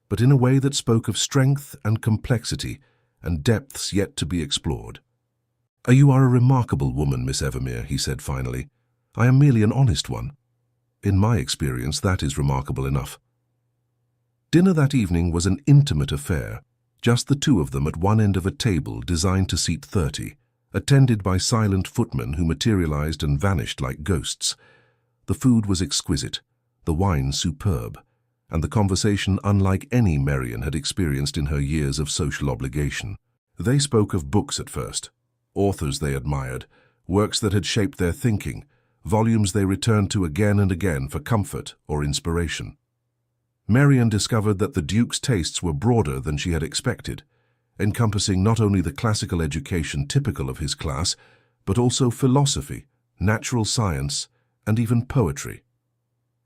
but in a way that spoke of strength and complexity and depths yet to be explored. "You are a remarkable woman, Miss Evermere," he said finally. "I am merely an honest one. In my experience, that is remarkable enough." Dinner that evening was an intimate affair, just the two of them at one end of a table designed to seat 30, attended by silent footmen who materialized and vanished like ghosts. The food was exquisite, the wine superb, and the conversation unlike any Marian had experienced in her years of social obligation. They spoke of books at first, authors they admired, works that had shaped their thinking, volumes they returned to again and again for comfort or inspiration. Marian discovered that the Duke's tastes were broader than she had expected, encompassing not only the classical education typical of his class, but also philosophy, natural science, and even poetry.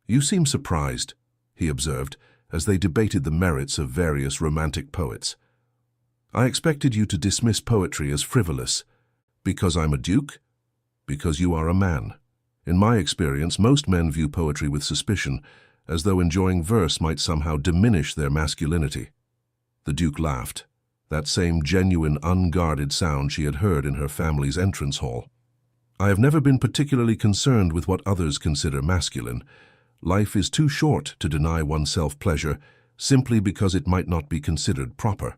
"You seem surprised," he observed, as they debated the merits of various romantic poets. "I expected you to dismiss poetry as frivolous. Because I'm a duke? Because you are a man. In my experience, most men view poetry with suspicion, as though enjoying verse might somehow diminish their masculinity." The Duke laughed, that same genuine, unguarded sound she had heard in her family's entrance hall. "I have never been particularly concerned with what others consider masculine. Life is too short to deny oneself pleasure simply because it might not be considered proper."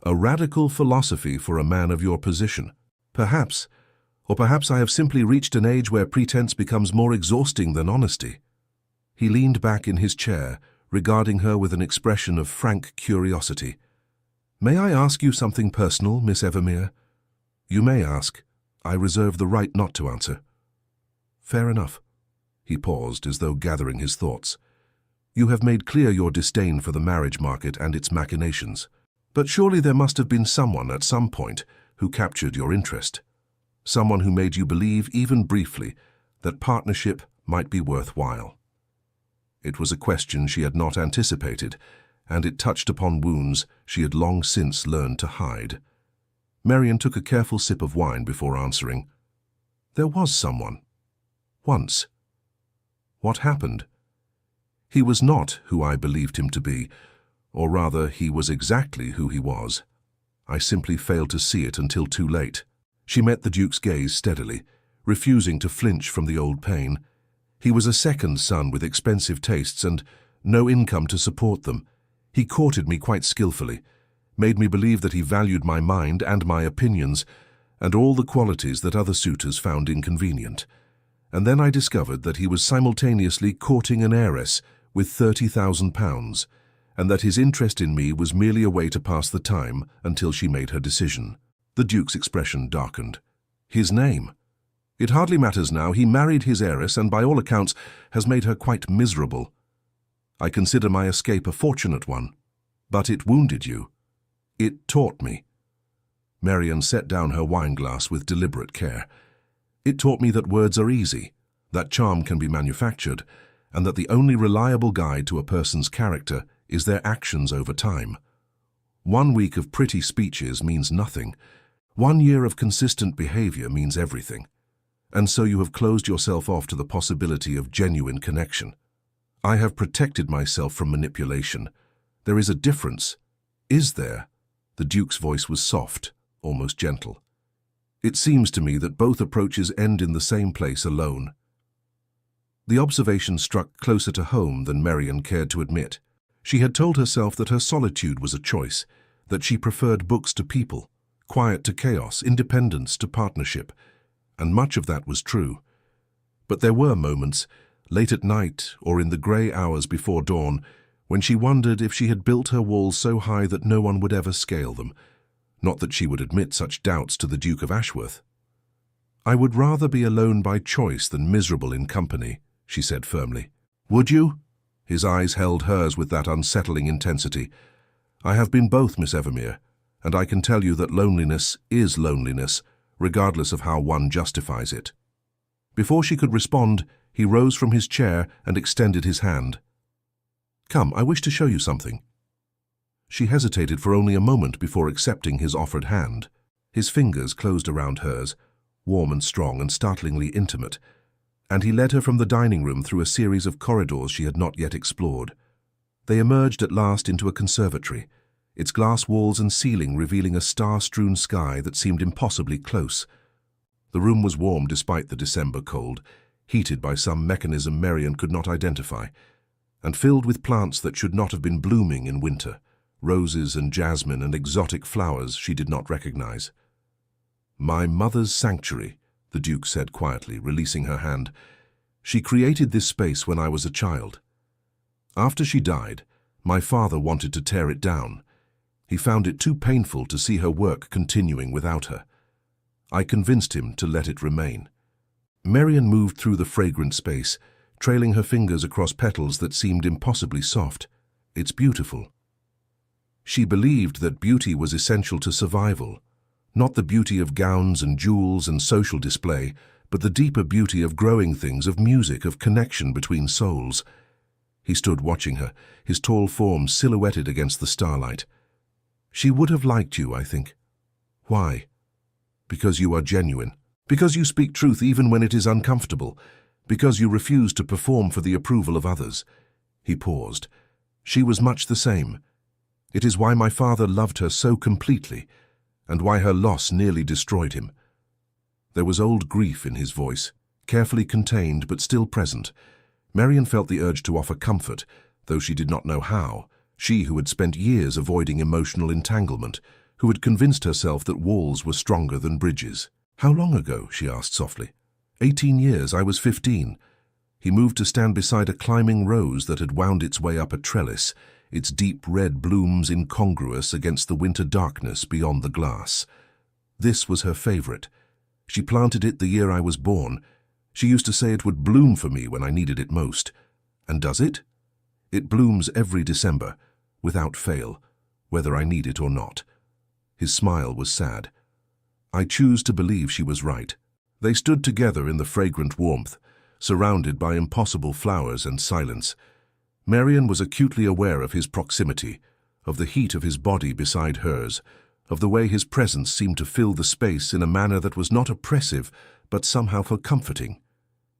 "A radical philosophy for a man of your position. Perhaps, or perhaps I have simply reached an age where pretense becomes more exhausting than honesty." He leaned back in his chair, regarding her with an expression of frank curiosity. "May I ask you something personal, Miss Evermere?" "You may ask. I reserve the right not to answer." "Fair enough." He paused, as though gathering his thoughts. "You have made clear your disdain for the marriage market and its machinations. But surely there must have been someone at some point who captured your interest. Someone who made you believe, even briefly, that partnership might be worthwhile." It was a question she had not anticipated, and it touched upon wounds she had long since learned to hide. Marian took a careful sip of wine before answering. "There was someone. Once." "What happened?" "He was not who I believed him to be, or rather, he was exactly who he was. I simply failed to see it until too late." She met the Duke's gaze steadily, refusing to flinch from the old pain. He was a second son with expensive tastes and no income to support them. He courted me quite skillfully, made me believe that he valued my mind and my opinions, and all the qualities that other suitors found inconvenient. And then I discovered that he was simultaneously courting an heiress with £30,000, and that his interest in me was merely a way to pass the time until she made her decision. The Duke's expression darkened. His name? It hardly matters now. He married his heiress and by all accounts has made her quite miserable. I consider my escape a fortunate one. But it wounded you. It taught me. Marian set down her wine-glass with deliberate care. It taught me that words are easy, that charm can be manufactured, and that the only reliable guide to a person's character is their actions over time. 1 week of pretty speeches means nothing. 1 year of consistent behavior means everything. And so you have closed yourself off to the possibility of genuine connection. I have protected myself from manipulation. There is a difference. Is there? The Duke's voice was soft, almost gentle. It seems to me that both approaches end in the same place alone. The observation struck closer to home than Marian cared to admit. She had told herself that her solitude was a choice, that she preferred books to people, quiet to chaos, independence to partnership, and much of that was true. But there were moments, late at night or in the grey hours before dawn, when she wondered if she had built her walls so high that no one would ever scale them. Not that she would admit such doubts to the Duke of Ashworth. "I would rather be alone by choice than miserable in company," she said firmly. "Would you?" His eyes held hers with that unsettling intensity. "I have been both, Miss Evermere, and I can tell you that loneliness is loneliness, regardless of how one justifies it." Before she could respond, he rose from his chair and extended his hand. "Come, I wish to show you something." She hesitated for only a moment before accepting his offered hand. His fingers closed around hers, warm and strong and startlingly intimate, and he led her from the dining room through a series of corridors she had not yet explored. They emerged at last into a conservatory, its glass walls and ceiling revealing a star-strewn sky that seemed impossibly close. The room was warm despite the December cold, heated by some mechanism Marian could not identify, and filled with plants that should not have been blooming in winter, roses and jasmine and exotic flowers she did not recognize. "My mother's sanctuary," the Duke said quietly, releasing her hand. "She created this space when I was a child. After she died, my father wanted to tear it down. He found it too painful to see her work continuing without her. I convinced him to let it remain." Marian moved through the fragrant space, trailing her fingers across petals that seemed impossibly soft. "It's beautiful." She believed that beauty was essential to survival, not the beauty of gowns and jewels and social display, but the deeper beauty of growing things, of music, of connection between souls. He stood watching her, his tall form silhouetted against the starlight. "She would have liked you, I think." "Why?" "Because you are genuine. Because you speak truth even when it is uncomfortable. Because you refuse to perform for the approval of others." He paused. "She was much the same. It is why my father loved her so completely, and why her loss nearly destroyed him." There was old grief in his voice, carefully contained but still present. Marian felt the urge to offer comfort, though she did not know how. She who had spent years avoiding emotional entanglement, who had convinced herself that walls were stronger than bridges. "How long ago?" she asked softly. 18 years. I was 15. He moved to stand beside a climbing rose that had wound its way up a trellis, its deep red blooms incongruous against the winter darkness beyond the glass. This was her favorite. She planted it the year I was born. She used to say it would bloom for me when I needed it most. And does it? It blooms every December, without fail, whether I need it or not. His smile was sad. I choose to believe she was right. They stood together in the fragrant warmth, surrounded by impossible flowers and silence. Marian was acutely aware of his proximity, of the heat of his body beside hers, of the way his presence seemed to fill the space in a manner that was not oppressive, but somehow comforting.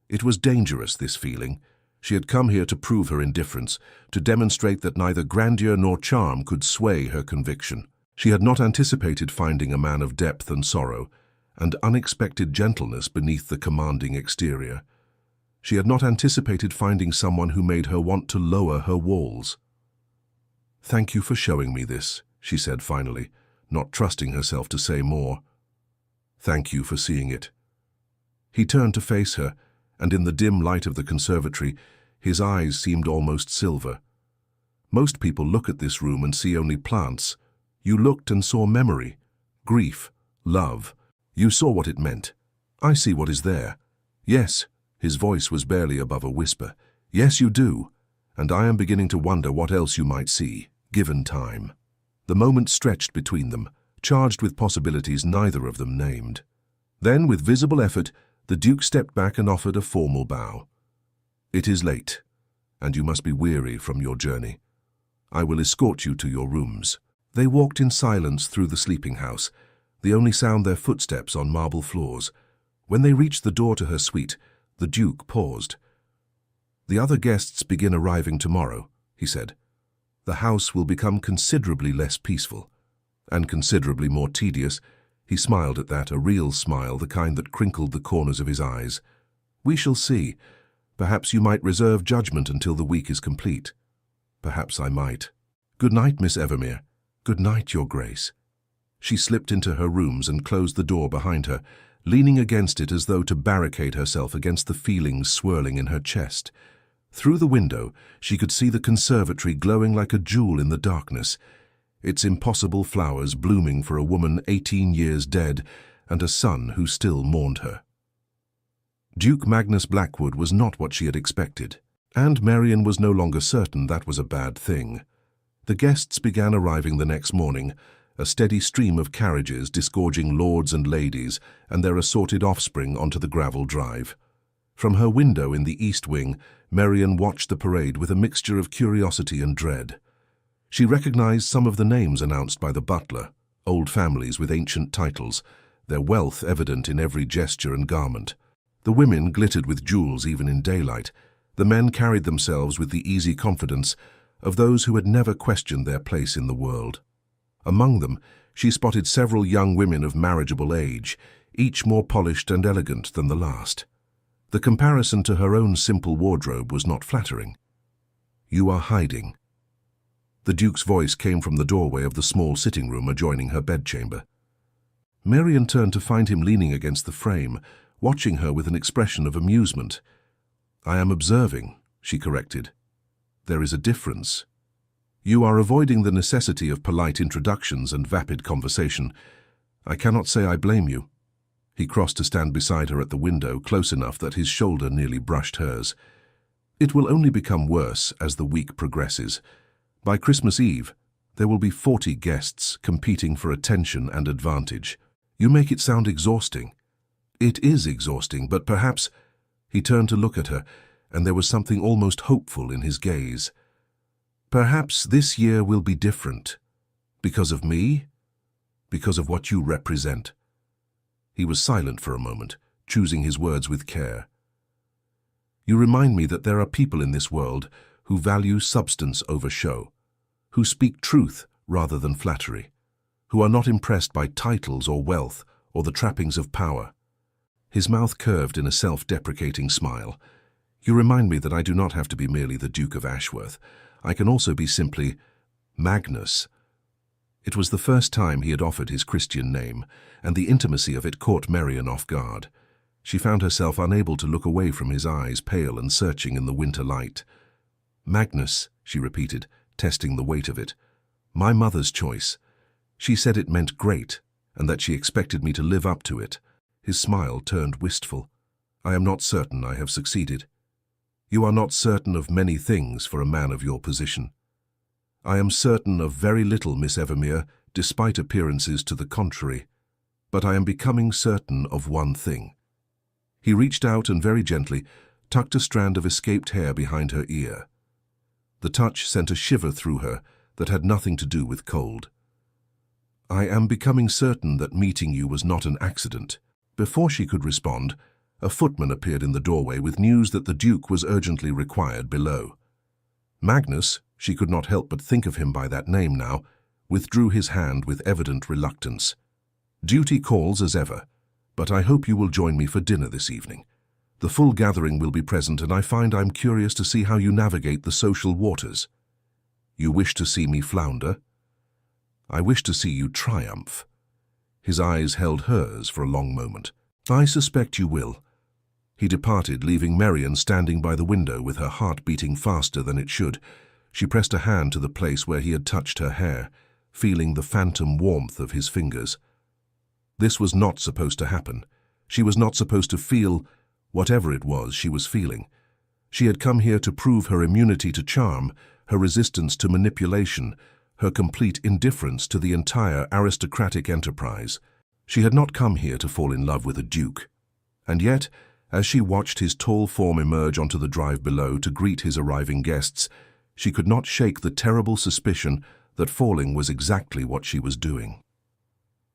It was dangerous, this feeling. She had come here to prove her indifference, to demonstrate that neither grandeur nor charm could sway her conviction. She had not anticipated finding a man of depth and sorrow, and unexpected gentleness beneath the commanding exterior. She had not anticipated finding someone who made her want to lower her walls. "Thank you for showing me this," she said finally, not trusting herself to say more. "Thank you for seeing it." He turned to face her, and in the dim light of the conservatory, his eyes seemed almost silver. Most people look at this room and see only plants. You looked and saw memory, grief, love. You saw what it meant. I see what is there. Yes, his voice was barely above a whisper. Yes, you do. And I am beginning to wonder what else you might see, given time. The moment stretched between them, charged with possibilities neither of them named. Then, with visible effort, the Duke stepped back and offered a formal bow. "It is late, and you must be weary from your journey. I will escort you to your rooms." They walked in silence through the sleeping house, the only sound their footsteps on marble floors. When they reached the door to her suite, the Duke paused. "The other guests begin arriving tomorrow," he said. "The house will become considerably less peaceful, and considerably more tedious." He smiled at that, a real smile, the kind that crinkled the corners of his eyes. "We shall see. Perhaps you might reserve judgment until the week is complete." "Perhaps I might." "Good night, Miss Evermere." "Good night, Your Grace." She slipped into her rooms and closed the door behind her, leaning against it as though to barricade herself against the feelings swirling in her chest. Through the window, she could see the conservatory glowing like a jewel in the darkness, its impossible flowers blooming for a woman 18 years dead and a son who still mourned her. Duke Magnus Blackwood was not what she had expected, and Marian was no longer certain that was a bad thing. The guests began arriving the next morning, a steady stream of carriages disgorging lords and ladies and their assorted offspring onto the gravel drive. From her window in the east wing, Marian watched the parade with a mixture of curiosity and dread. She recognized some of the names announced by the butler, old families with ancient titles, their wealth evident in every gesture and garment. The women glittered with jewels even in daylight. The men carried themselves with the easy confidence of those who had never questioned their place in the world. Among them, she spotted several young women of marriageable age, each more polished and elegant than the last. The comparison to her own simple wardrobe was not flattering. "You are hiding." The Duke's voice came from the doorway of the small sitting room adjoining her bedchamber. Marian turned to find him leaning against the frame, watching her with an expression of amusement. "I am observing," she corrected. "There is a difference. You are avoiding the necessity of polite introductions and vapid conversation. I cannot say I blame you." He crossed to stand beside her at the window, close enough that his shoulder nearly brushed hers. "It will only become worse as the week progresses. By Christmas Eve, there will be 40 guests competing for attention and advantage. You make it sound exhausting." "It is exhausting, but perhaps—" He turned to look at her, and there was something almost hopeful in his gaze. "Perhaps this year will be different. Because of me? Because of what you represent." He was silent for a moment, choosing his words with care. "You remind me that there are people in this world who value substance over show, who speak truth rather than flattery, who are not impressed by titles or wealth or the trappings of power." His mouth curved in a self-deprecating smile. "You remind me that I do not have to be merely the Duke of Ashworth. I can also be simply Magnus." It was the first time he had offered his Christian name, and the intimacy of it caught Marian off guard. She found herself unable to look away from his eyes, pale and searching in the winter light. "Magnus," she repeated, testing the weight of it. "My mother's choice. She said it meant great, and that she expected me to live up to it." His smile turned wistful. "I am not certain I have succeeded." "You are not certain of many things for a man of your position." "I am certain of very little, Miss Evermere, despite appearances to the contrary. But I am becoming certain of one thing." He reached out and very gently tucked a strand of escaped hair behind her ear. The touch sent a shiver through her that had nothing to do with cold. "I am becoming certain that meeting you was not an accident." Before she could respond, a footman appeared in the doorway with news that the Duke was urgently required below. Magnus, she could not help but think of him by that name now, withdrew his hand with evident reluctance. "Duty calls as ever. But I hope you will join me for dinner this evening. The full gathering will be present, and I find I'm curious to see how you navigate the social waters. You wish to see me flounder? I wish to see you triumph." His eyes held hers for a long moment. "I suspect you will." He departed, leaving Marian standing by the window with her heart beating faster than it should. She pressed a hand to the place where he had touched her hair, feeling the phantom warmth of his fingers. This was not supposed to happen. She was not supposed to feel whatever it was she was feeling. She had come here to prove her immunity to charm, her resistance to manipulation, her complete indifference to the entire aristocratic enterprise. She had not come here to fall in love with a duke. And yet, as she watched his tall form emerge onto the drive below to greet his arriving guests, she could not shake the terrible suspicion that falling was exactly what she was doing.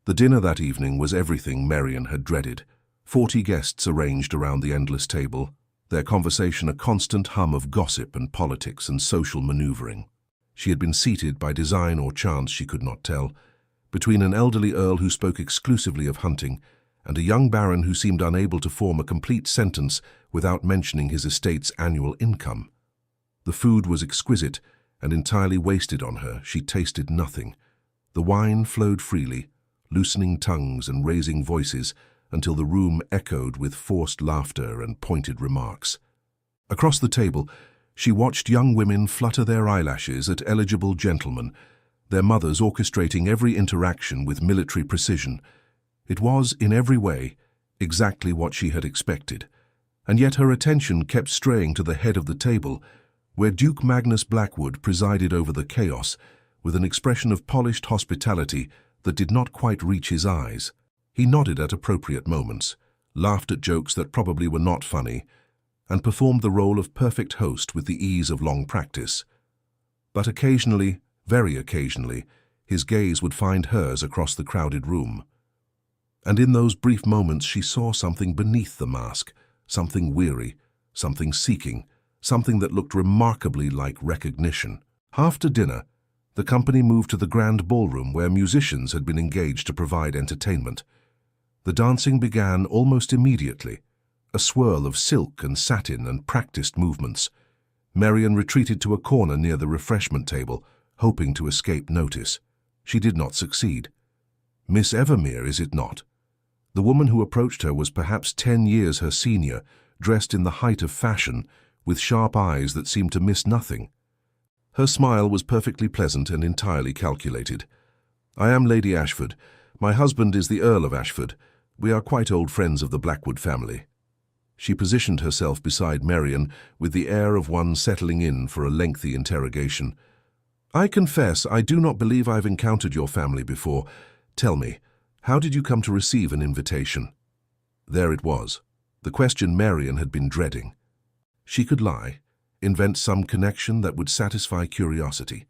The dinner that evening was everything Marian had dreaded. 40 guests arranged around the endless table, their conversation a constant hum of gossip and politics and social maneuvering. She had been seated by design or chance, she could not tell, between an elderly earl who spoke exclusively of hunting and a young baron who seemed unable to form a complete sentence without mentioning his estate's annual income. The food was exquisite and entirely wasted on her. She tasted nothing. The wine flowed freely, loosening tongues and raising voices until the room echoed with forced laughter and pointed remarks. Across the table, she watched young women flutter their eyelashes at eligible gentlemen, their mothers orchestrating every interaction with military precision. It was, in every way, exactly what she had expected, and yet her attention kept straying to the head of the table, where Duke Magnus Blackwood presided over the chaos with an expression of polished hospitality that did not quite reach his eyes. He nodded at appropriate moments, laughed at jokes that probably were not funny, and performed the role of perfect host with the ease of long practice. But occasionally, very occasionally, his gaze would find hers across the crowded room. And in those brief moments she saw something beneath the mask, something weary, something seeking, something that looked remarkably like recognition. After dinner, the company moved to the grand ballroom where musicians had been engaged to provide entertainment. The dancing began almost immediately, a swirl of silk and satin and practiced movements. Marian retreated to a corner near the refreshment table, hoping to escape notice. She did not succeed. Miss Evermere, is it not? The woman who approached her was perhaps 10 years her senior, dressed in the height of fashion, with sharp eyes that seemed to miss nothing. Her smile was perfectly pleasant and entirely calculated. "I am Lady Ashford. My husband is the Earl of Ashford. We are quite old friends of the Blackwood family." She positioned herself beside Marian with the air of one settling in for a lengthy interrogation. "I confess I do not believe I've encountered your family before. Tell me, how did you come to receive an invitation?" There it was, the question Marian had been dreading. She could lie, invent some connection that would satisfy curiosity,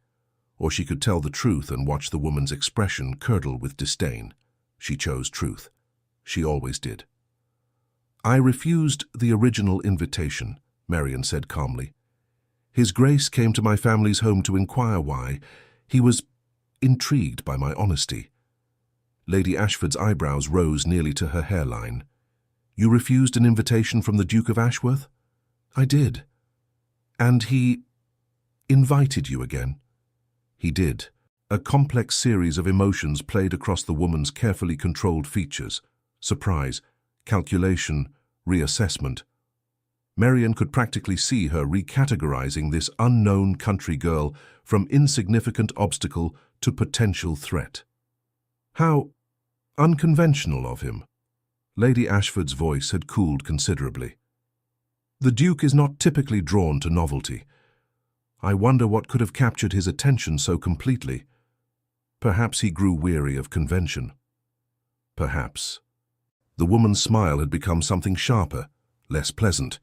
or she could tell the truth and watch the woman's expression curdle with disdain. She chose truth. She always did. "I refused the original invitation," Marian said calmly. "His Grace came to my family's home to inquire why. He was intrigued by my honesty." Lady Ashford's eyebrows rose nearly to her hairline. "You refused an invitation from the Duke of Ashworth?" "I did." "And he invited you again?" "He did." A complex series of emotions played across the woman's carefully controlled features. Surprise, calculation, reassessment. Marian could practically see her recategorizing this unknown country girl from insignificant obstacle to potential threat. How unconventional of him. Lady Ashford's voice had cooled considerably. "The Duke is not typically drawn to novelty. I wonder what could have captured his attention so completely. Perhaps he grew weary of convention. Perhaps." The woman's smile had become something sharper, less pleasant.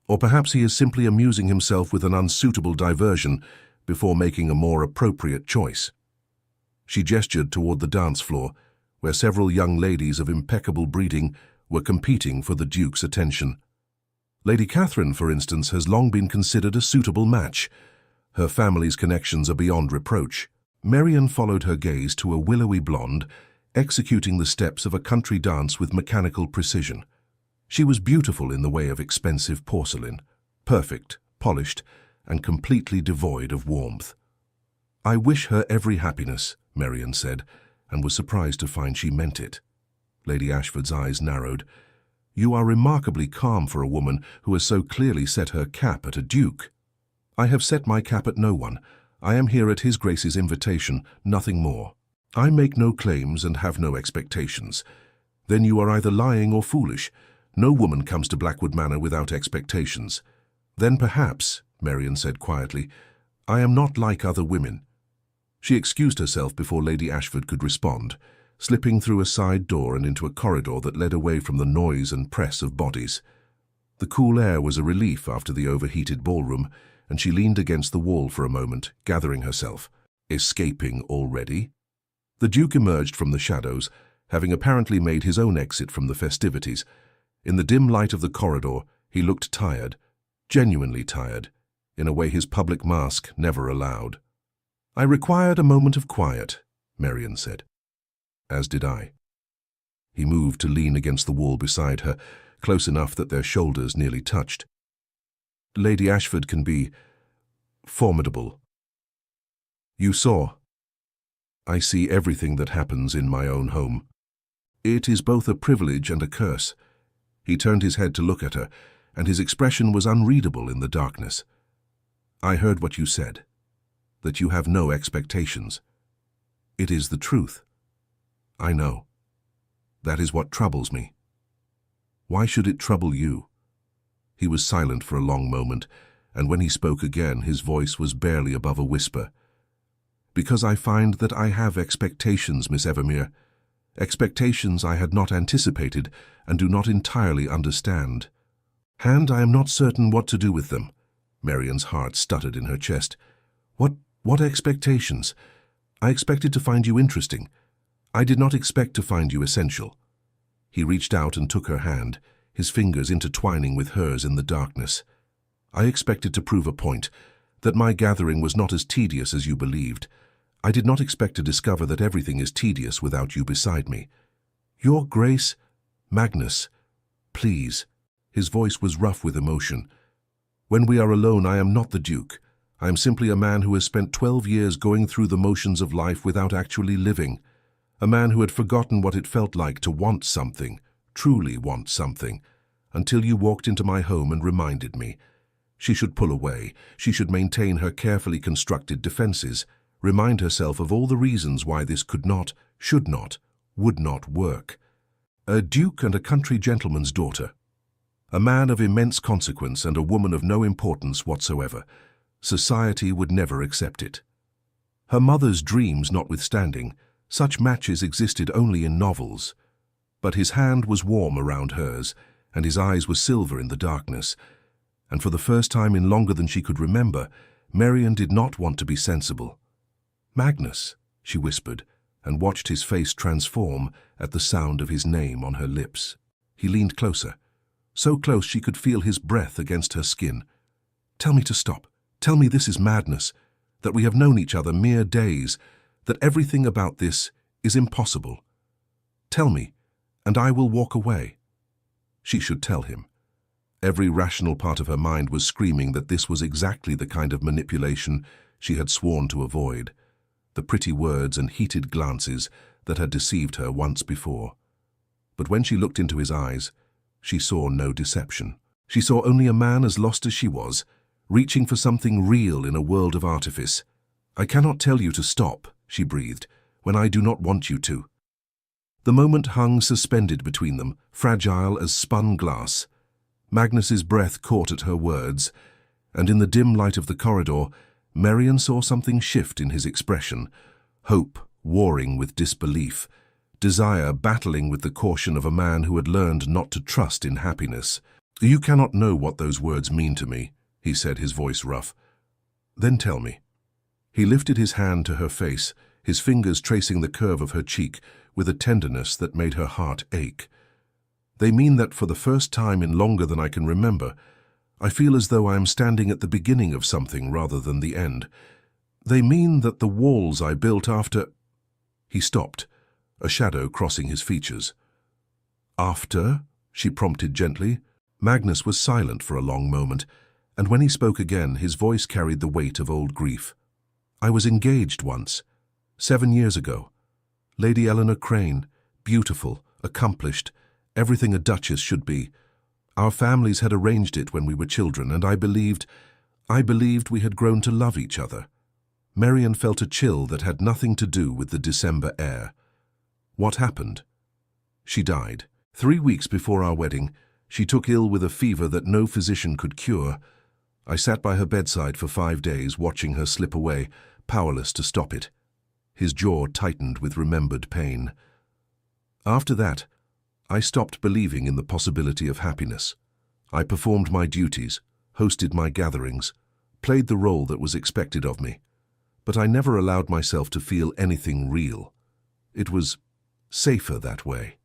Or perhaps he is simply amusing himself with an unsuitable diversion before making a more appropriate choice. She gestured toward the dance floor, where several young ladies of impeccable breeding were competing for the Duke's attention. Lady Catherine, for instance, has long been considered a suitable match. Her family's connections are beyond reproach. Marian followed her gaze to a willowy blonde, executing the steps of a country dance with mechanical precision. She was beautiful in the way of expensive porcelain, perfect, polished, and completely devoid of warmth. "I wish her every happiness," Marian said, and was surprised to find she meant it. Lady Ashford's eyes narrowed. "You are remarkably calm for a woman who has so clearly set her cap at a duke." "I have set my cap at no one. I am here at His Grace's invitation, nothing more. I make no claims and have no expectations." "Then you are either lying or foolish. No woman comes to Blackwood Manor without expectations." "Then perhaps," Marian said quietly, "I am not like other women." She excused herself before Lady Ashford could respond, slipping through a side door and into a corridor that led away from the noise and press of bodies. The cool air was a relief after the overheated ballroom, and she leaned against the wall for a moment, gathering herself. Escaping already? The Duke emerged from the shadows, having apparently made his own exit from the festivities. In the dim light of the corridor, he looked tired, genuinely tired, in a way his public mask never allowed. "I required a moment of quiet," Marian said. "As did I." He moved to lean against the wall beside her, close enough that their shoulders nearly touched. "Lady Ashford can be formidable. You saw. I see everything that happens in my own home. It is both a privilege and a curse." He turned his head to look at her, and his expression was unreadable in the darkness. "I heard what you said, that you have no expectations. It is the truth. I know. That is what troubles me." "Why should it trouble you?" He was silent for a long moment, and when he spoke again, his voice was barely above a whisper. "Because I find that I have expectations, Miss Evermere. Expectations I had not anticipated and do not entirely understand. And I am not certain what to do with them." Marian's heart stuttered in her chest. What expectations? I expected to find you interesting. I did not expect to find you essential." He reached out and took her hand, his fingers intertwining with hers in the darkness. "I expected to prove a point, that my gathering was not as tedious as you believed. I did not expect to discover that everything is tedious without you beside me. Your Grace, Magnus, please." His voice was rough with emotion. "When we are alone, I am not the Duke. I am simply a man who has spent 12 years going through the motions of life without actually living. A man who had forgotten what it felt like to want something, truly want something, until you walked into my home and reminded me. She should pull away. She should maintain her carefully constructed defenses, remind herself of all the reasons why this could not, should not, would not work. A duke and a country gentleman's daughter. A man of immense consequence and a woman of no importance whatsoever. Society would never accept it. Her mother's dreams notwithstanding, such matches existed only in novels. But his hand was warm around hers, and his eyes were silver in the darkness. And for the first time in longer than she could remember, Marian did not want to be sensible. "Magnus," she whispered, and watched his face transform at the sound of his name on her lips. He leaned closer, so close she could feel his breath against her skin. "Tell me to stop. Tell me this is madness, that we have known each other mere days, that everything about this is impossible. Tell me, and I will walk away." She should tell him. Every rational part of her mind was screaming that this was exactly the kind of manipulation she had sworn to avoid, the pretty words and heated glances that had deceived her once before. But when she looked into his eyes, she saw no deception. She saw only a man as lost as she was, reaching for something real in a world of artifice. "I cannot tell you to stop," she breathed, "when I do not want you to." The moment hung suspended between them, fragile as spun glass. Magnus's breath caught at her words, and in the dim light of the corridor, Marian saw something shift in his expression, hope warring with disbelief, desire battling with the caution of a man who had learned not to trust in happiness. "You cannot know what those words mean to me," he said, his voice rough. "Then tell me." He lifted his hand to her face, his fingers tracing the curve of her cheek with a tenderness that made her heart ache. "They mean that for the first time in longer than I can remember, I feel as though I am standing at the beginning of something rather than the end. They mean that the walls I built after—" He stopped, a shadow crossing his features. "After?" she prompted gently. Magnus was silent for a long moment, and when he spoke again, his voice carried the weight of old grief. "I was engaged once, 7 years ago. Lady Eleanor Crane, beautiful, accomplished, everything a duchess should be. Our families had arranged it when we were children, and I believed we had grown to love each other." Marian felt a chill that had nothing to do with the December air. "What happened?" "She died. 3 weeks before our wedding, she took ill with a fever that no physician could cure. I sat by her bedside for 5 days, watching her slip away, powerless to stop it." His jaw tightened with remembered pain. "After that, I stopped believing in the possibility of happiness. I performed my duties, hosted my gatherings, played the role that was expected of me. But I never allowed myself to feel anything real. It was safer that way."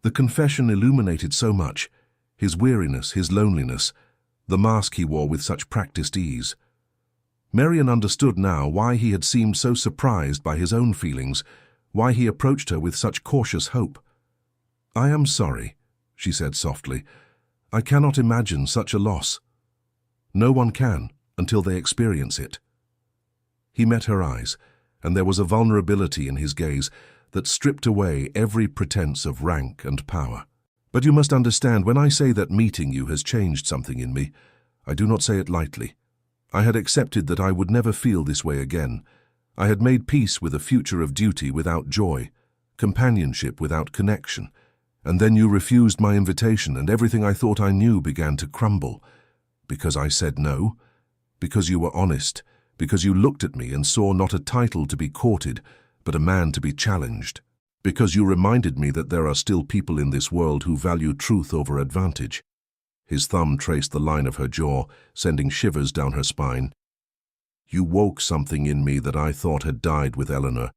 The confession illuminated so much: his weariness, his loneliness, the mask he wore with such practiced ease. Marian understood now why he had seemed so surprised by his own feelings, why he approached her with such cautious hope. "I am sorry," she said softly. "I cannot imagine such a loss. No one can until they experience it." He met her eyes, and there was a vulnerability in his gaze that stripped away every pretense of rank and power. "But you must understand, when I say that meeting you has changed something in me, I do not say it lightly. I had accepted that I would never feel this way again. I had made peace with a future of duty without joy, companionship without connection. And then you refused my invitation, and everything I thought I knew began to crumble. Because I said no, because you were honest, because you looked at me and saw not a title to be courted, but a man to be challenged. Because you reminded me that there are still people in this world who value truth over advantage." His thumb traced the line of her jaw, sending shivers down her spine. "You woke something in me that I thought had died with Eleanor,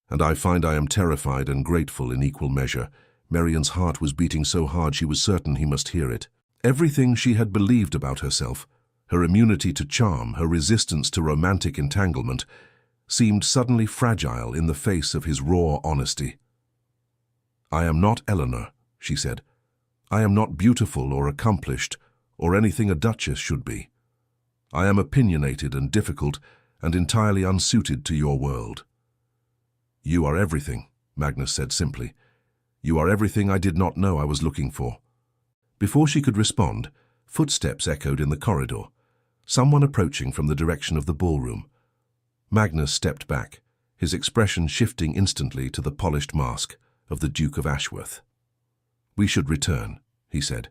and I find I am terrified and grateful in equal measure." Marian's heart was beating so hard she was certain he must hear it. Everything she had believed about herself, her immunity to charm, her resistance to romantic entanglement, seemed suddenly fragile in the face of his raw honesty. "I am not Eleanor," she said. "I am not beautiful or accomplished, or anything a duchess should be. I am opinionated and difficult, and entirely unsuited to your world." "You are everything," Magnus said simply. "You are everything I did not know I was looking for." Before she could respond, footsteps echoed in the corridor, someone approaching from the direction of the ballroom. Magnus stepped back, his expression shifting instantly to the polished mask of the Duke of Ashworth. "We should return," he said,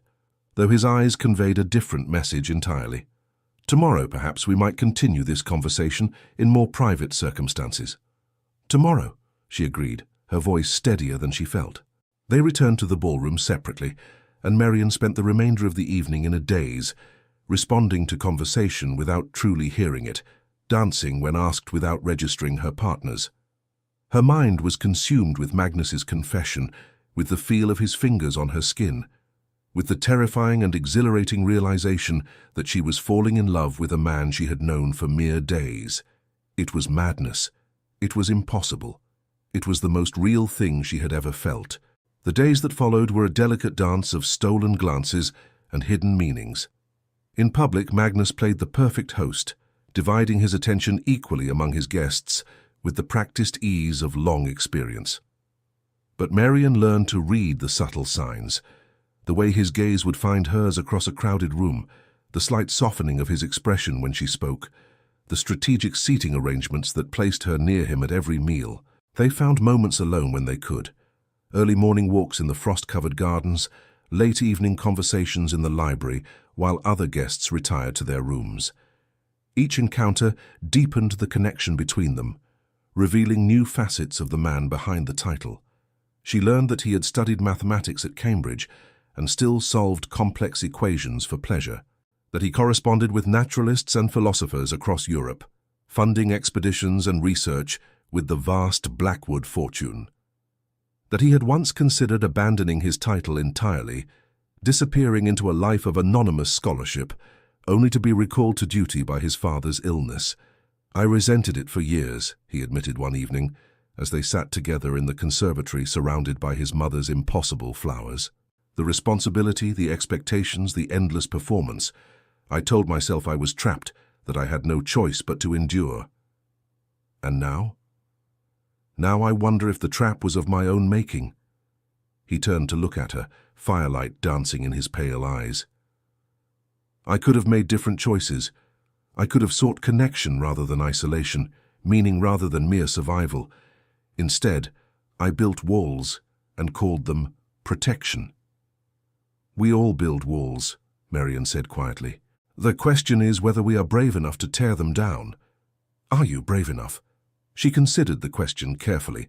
though his eyes conveyed a different message entirely. "Tomorrow, perhaps, we might continue this conversation in more private circumstances." "Tomorrow," she agreed, her voice steadier than she felt. They returned to the ballroom separately, and Marian spent the remainder of the evening in a daze, responding to conversation without truly hearing it, dancing when asked without registering her partner's. Her mind was consumed with Magnus's confession, with the feel of his fingers on her skin, with the terrifying and exhilarating realization that she was falling in love with a man she had known for mere days. It was madness. It was impossible. It was the most real thing she had ever felt. The days that followed were a delicate dance of stolen glances and hidden meanings. In public, Magnus played the perfect host, dividing his attention equally among his guests with the practiced ease of long experience. But Marian learned to read the subtle signs, the way his gaze would find hers across a crowded room, the slight softening of his expression when she spoke, the strategic seating arrangements that placed her near him at every meal. They found moments alone when they could. Early morning walks in the frost-covered gardens, late evening conversations in the library, while other guests retired to their rooms. Each encounter deepened the connection between them, revealing new facets of the man behind the title. She learned that he had studied mathematics at Cambridge and still solved complex equations for pleasure, that he corresponded with naturalists and philosophers across Europe, funding expeditions and research with the vast Blackwood fortune, that he had once considered abandoning his title entirely, disappearing into a life of anonymous scholarship, only to be recalled to duty by his father's illness. "I resented it for years," he admitted one evening, as they sat together in the conservatory surrounded by his mother's impossible flowers. The responsibility, the expectations, the endless performance. I told myself I was trapped, that I had no choice but to endure. And now? Now I wonder if the trap was of my own making. He turned to look at her, firelight dancing in his pale eyes. I could have made different choices. I could have sought connection rather than isolation, meaning rather than mere survival. Instead, I built walls and called them protection. We all build walls, Marian said quietly. The question is whether we are brave enough to tear them down. Are you brave enough? She considered the question carefully.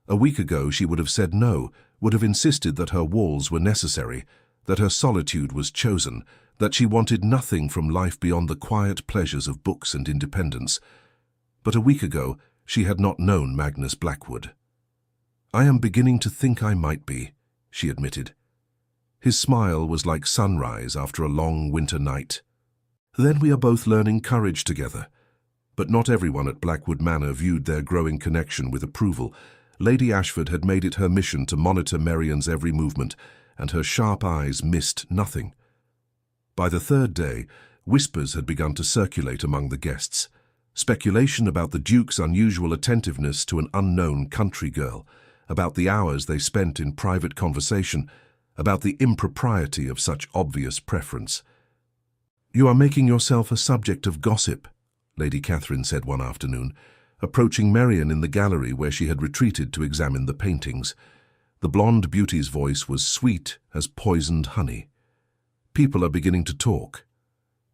A week ago she would have said no, would have insisted that her walls were necessary, that her solitude was chosen, that she wanted nothing from life beyond the quiet pleasures of books and independence. But a week ago she had not known Magnus Blackwood. I am beginning to think I might be, she admitted. His smile was like sunrise after a long winter night. Then we are both learning courage together. But not everyone at Blackwood Manor viewed their growing connection with approval. Lady Ashford had made it her mission to monitor Marian's every movement, and her sharp eyes missed nothing. By the third day, whispers had begun to circulate among the guests. Speculation about the Duke's unusual attentiveness to an unknown country girl, about the hours they spent in private conversation, about the impropriety of such obvious preference. "You are making yourself a subject of gossip," Lady Catherine said one afternoon, approaching Marian in the gallery where she had retreated to examine the paintings. The blonde beauty's voice was sweet as poisoned honey. "People are beginning to talk."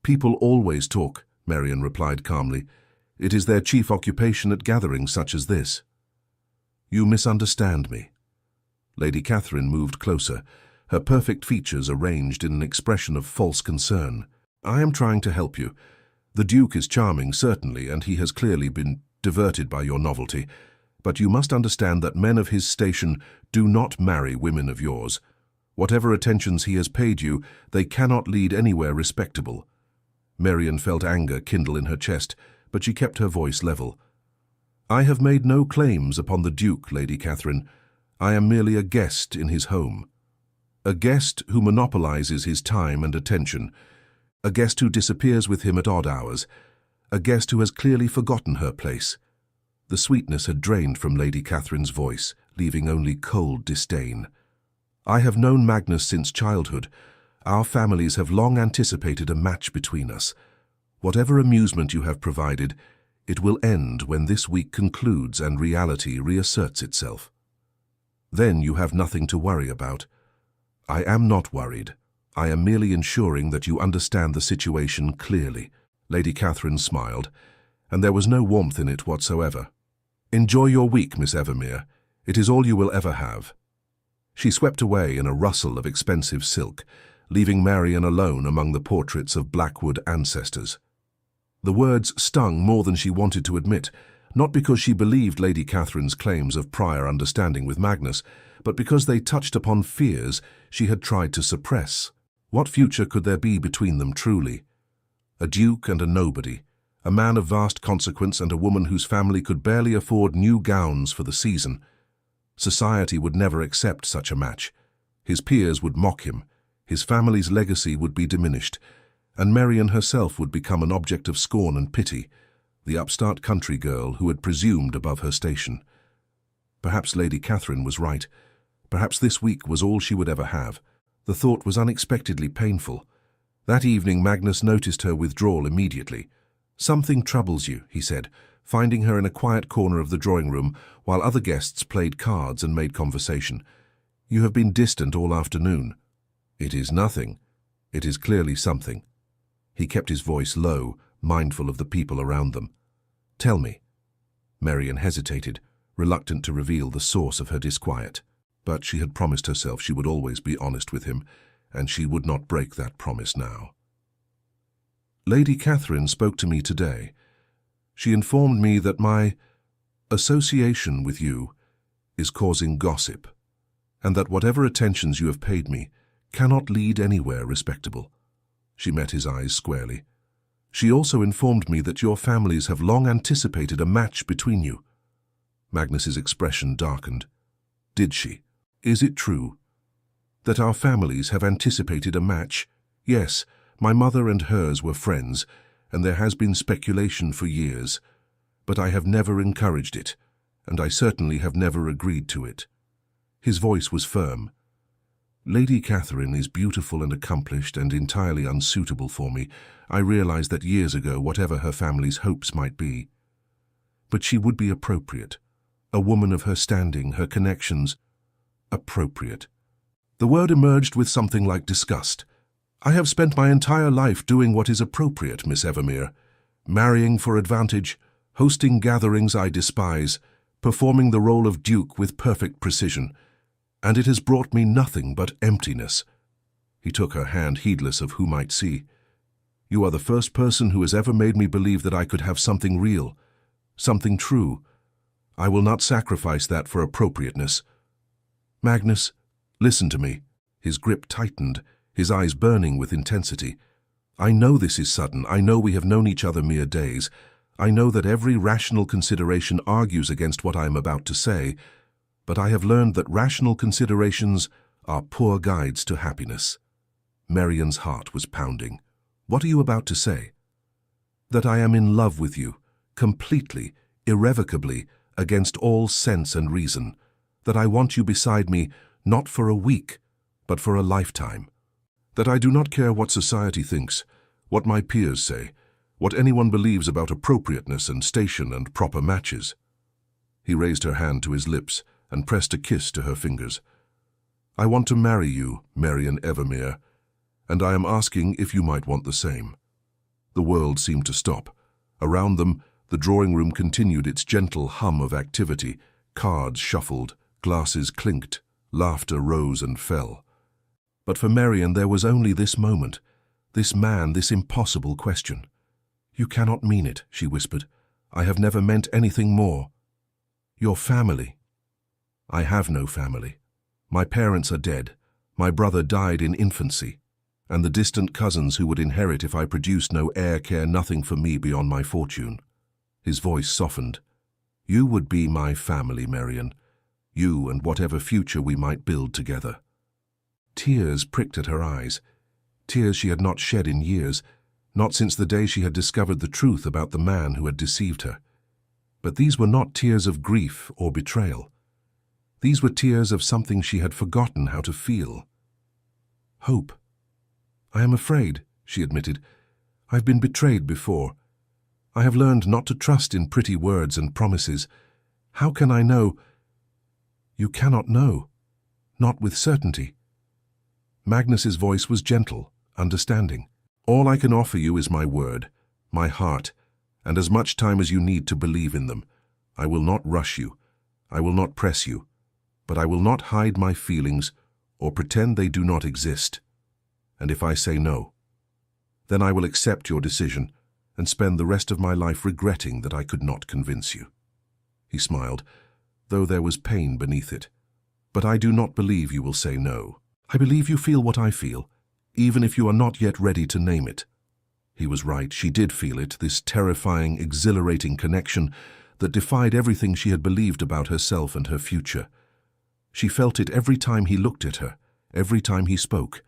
"People always talk," Marian replied calmly. "It is their chief occupation at gatherings such as this." "You misunderstand me." Lady Catherine moved closer, her perfect features arranged in an expression of false concern. "I am trying to help you. The Duke is charming, certainly, and he has clearly been diverted by your novelty. But you must understand that men of his station do not marry women of yours. Whatever attentions he has paid you, they cannot lead anywhere respectable." Marian felt anger kindle in her chest, but she kept her voice level. "I have made no claims upon the Duke, Lady Catherine. I am merely a guest in his home. A guest who monopolizes his time and attention. A guest who disappears with him at odd hours. A guest who has clearly forgotten her place." The sweetness had drained from Lady Catherine's voice, leaving only cold disdain. "I have known Magnus since childhood. Our families have long anticipated a match between us. Whatever amusement you have provided, it will end when this week concludes and reality reasserts itself. Then you have nothing to worry about. I am not worried. I am merely ensuring that you understand the situation clearly." Lady Catherine smiled, and there was no warmth in it whatsoever. "Enjoy your week, Miss Evermere. It is all you will ever have." She swept away in a rustle of expensive silk, leaving Marian alone among the portraits of Blackwood ancestors. The words stung more than she wanted to admit, not because she believed Lady Catherine's claims of prior understanding with Magnus, but because they touched upon fears she had tried to suppress. What future could there be between them truly? A duke and a nobody, a man of vast consequence and a woman whose family could barely afford new gowns for the season. Society would never accept such a match. His peers would mock him, his family's legacy would be diminished, and Marian herself would become an object of scorn and pity, the upstart country girl who had presumed above her station. Perhaps Lady Catherine was right. Perhaps this week was all she would ever have. The thought was unexpectedly painful. That evening Magnus noticed her withdrawal immediately. "Something troubles you," he said, finding her in a quiet corner of the drawing room while other guests played cards and made conversation. "You have been distant all afternoon." "It is nothing. It is clearly something." He kept his voice low, mindful of the people around them. "Tell me." Marian hesitated, reluctant to reveal the source of her disquiet. But she had promised herself she would always be honest with him, and she would not break that promise now. "Lady Catherine spoke to me today. She informed me that my association with you is causing gossip, and that whatever attentions you have paid me cannot lead anywhere respectable." She met his eyes squarely. "She also informed me that your families have long anticipated a match between you." Magnus's expression darkened. Did she? Is it true that our families have anticipated a match? Yes, my mother and hers were friends, and there has been speculation for years. But I have never encouraged it, and I certainly have never agreed to it. His voice was firm. Lady Catherine is beautiful and accomplished and entirely unsuitable for me. I realized that years ago, whatever her family's hopes might be. But she would be appropriate. A woman of her standing, her connections. Appropriate. The word emerged with something like disgust. I have spent my entire life doing what is appropriate, Miss Evermere. Marrying for advantage, hosting gatherings I despise, performing the role of duke with perfect precision. And it has brought me nothing but emptiness. He took her hand, heedless of who might see. You are the first person who has ever made me believe that I could have something real, something true. I will not sacrifice that for appropriateness. Magnus, listen to me. His grip tightened, his eyes burning with intensity. I know this is sudden. I know we have known each other mere days. I know that every rational consideration argues against what I am about to say, but I have learned that rational considerations are poor guides to happiness. Marian's heart was pounding. What are you about to say? That I am in love with you, completely, irrevocably, against all sense and reason. That I want you beside me, not for a week, but for a lifetime. That I do not care what society thinks, what my peers say, what anyone believes about appropriateness and station and proper matches. He raised her hand to his lips and pressed a kiss to her fingers. I want to marry you, Marian Evermere, and I am asking if you might want the same. The world seemed to stop. Around them, the drawing room continued its gentle hum of activity. Cards shuffled, glasses clinked, laughter rose and fell. But for Marian there was only this moment, this man, this impossible question. You cannot mean it, she whispered. I have never meant anything more. Your family. I have no family. My parents are dead. My brother died in infancy. And the distant cousins who would inherit if I produced no heir care nothing for me beyond my fortune. His voice softened. You would be my family, Marian. You and whatever future we might build together. Tears pricked at her eyes. Tears she had not shed in years, not since the day she had discovered the truth about the man who had deceived her. But these were not tears of grief or betrayal. These were tears of something she had forgotten how to feel. Hope. I am afraid, she admitted. I've been betrayed before. I have learned not to trust in pretty words and promises. How can I know? You cannot know. Not with certainty. Magnus's voice was gentle, understanding. All I can offer you is my word, my heart, and as much time as you need to believe in them. I will not rush you. I will not press you. But I will not hide my feelings or pretend they do not exist. And if I say no, then I will accept your decision and spend the rest of my life regretting that I could not convince you. He smiled, though there was pain beneath it. But I do not believe you will say no. I believe you feel what I feel, even if you are not yet ready to name it. He was right, she did feel it, this terrifying, exhilarating connection that defied everything she had believed about herself and her future. She felt it every time he looked at her, every time he spoke,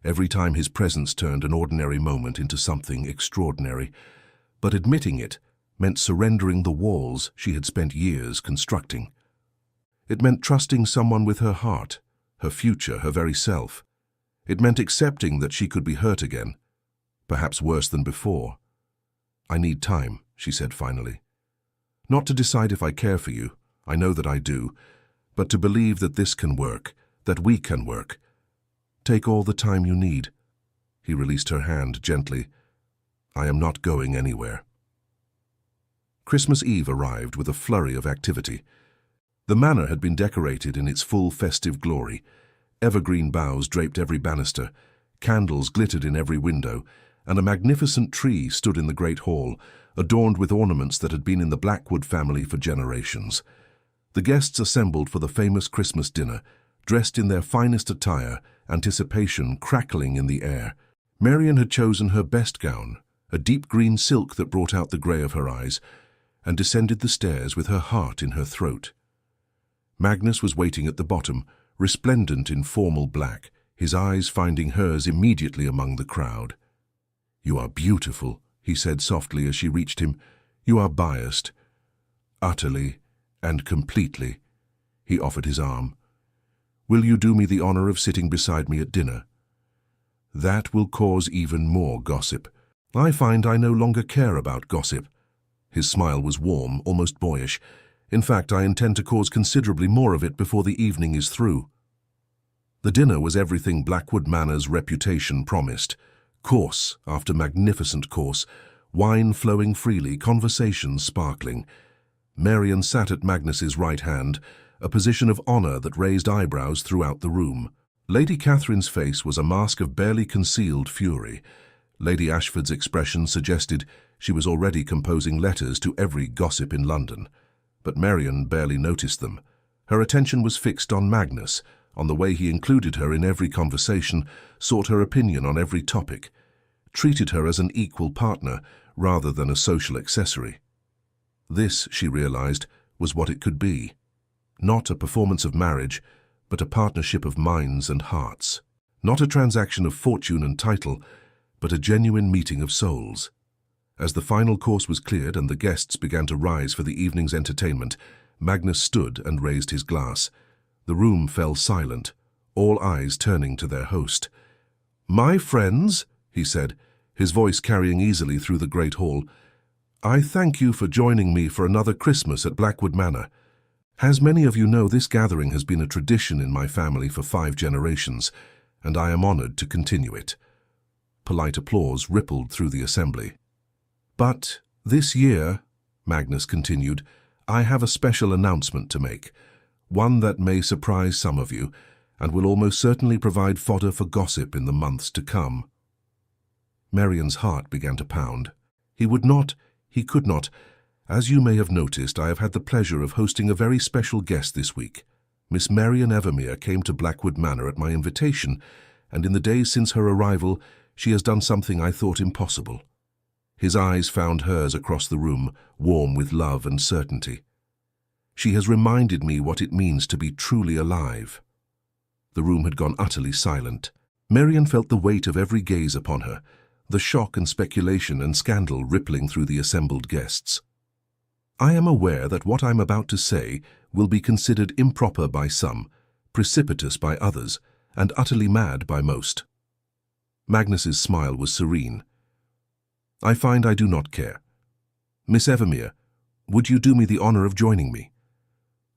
every time his presence turned an ordinary moment into something extraordinary. But admitting it meant surrendering the walls she had spent years constructing. It meant trusting someone with her heart, her future, her very self. It meant accepting that she could be hurt again, perhaps worse than before. I need time, she said finally. Not to decide if I care for you, I know that I do, but to believe that this can work, that we can work. Take all the time you need. He released her hand gently. I am not going anywhere. Christmas Eve arrived with a flurry of activity. The manor had been decorated in its full festive glory. Evergreen boughs draped every banister, candles glittered in every window, and a magnificent tree stood in the great hall, adorned with ornaments that had been in the Blackwood family for generations. The guests assembled for the famous Christmas dinner, dressed in their finest attire, anticipation crackling in the air. Marian had chosen her best gown, a deep green silk that brought out the grey of her eyes, and descended the stairs with her heart in her throat. Magnus was waiting at the bottom, resplendent in formal black, his eyes finding hers immediately among the crowd. "You are beautiful," he said softly as she reached him. "You are biased." "Utterly and completely." He offered his arm. "Will you do me the honor of sitting beside me at dinner?" "That will cause even more gossip." "I find I no longer care about gossip." His smile was warm, almost boyish. "In fact, I intend to cause considerably more of it before the evening is through." The dinner was everything Blackwood Manor's reputation promised. Course after magnificent course, wine flowing freely, conversation sparkling. Marian sat at Magnus's right hand, a position of honor that raised eyebrows throughout the room. Lady Catherine's face was a mask of barely concealed fury. Lady Ashford's expression suggested she was already composing letters to every gossip in London. But Marian barely noticed them. Her attention was fixed on Magnus, on the way he included her in every conversation, sought her opinion on every topic, treated her as an equal partner rather than a social accessory. This, she realized, was what it could be. Not a performance of marriage, but a partnership of minds and hearts. Not a transaction of fortune and title, but a genuine meeting of souls. As the final course was cleared and the guests began to rise for the evening's entertainment, Magnus stood and raised his glass. The room fell silent, all eyes turning to their host. "My friends," he said, his voice carrying easily through the great hall, "I thank you for joining me for another Christmas at Blackwood Manor. As many of you know, this gathering has been a tradition in my family for 5 generations, and I am honored to continue it." Polite applause rippled through the assembly. "But this year," Magnus continued, "I have a special announcement to make, one that may surprise some of you, and will almost certainly provide fodder for gossip in the months to come." Marian's heart began to pound. He could not. "As you may have noticed, I have had the pleasure of hosting a very special guest this week. Miss Marian Evermere came to Blackwood Manor at my invitation, and in the days since her arrival, she has done something I thought impossible." His eyes found hers across the room, warm with love and certainty. "She has reminded me what it means to be truly alive." The room had gone utterly silent. Marian felt the weight of every gaze upon her, the shock and speculation and scandal rippling through the assembled guests. "I am aware that what I'm about to say will be considered improper by some, precipitous by others, and utterly mad by most." Magnus's smile was serene. "I find I do not care. Miss Evermere, would you do me the honor of joining me?"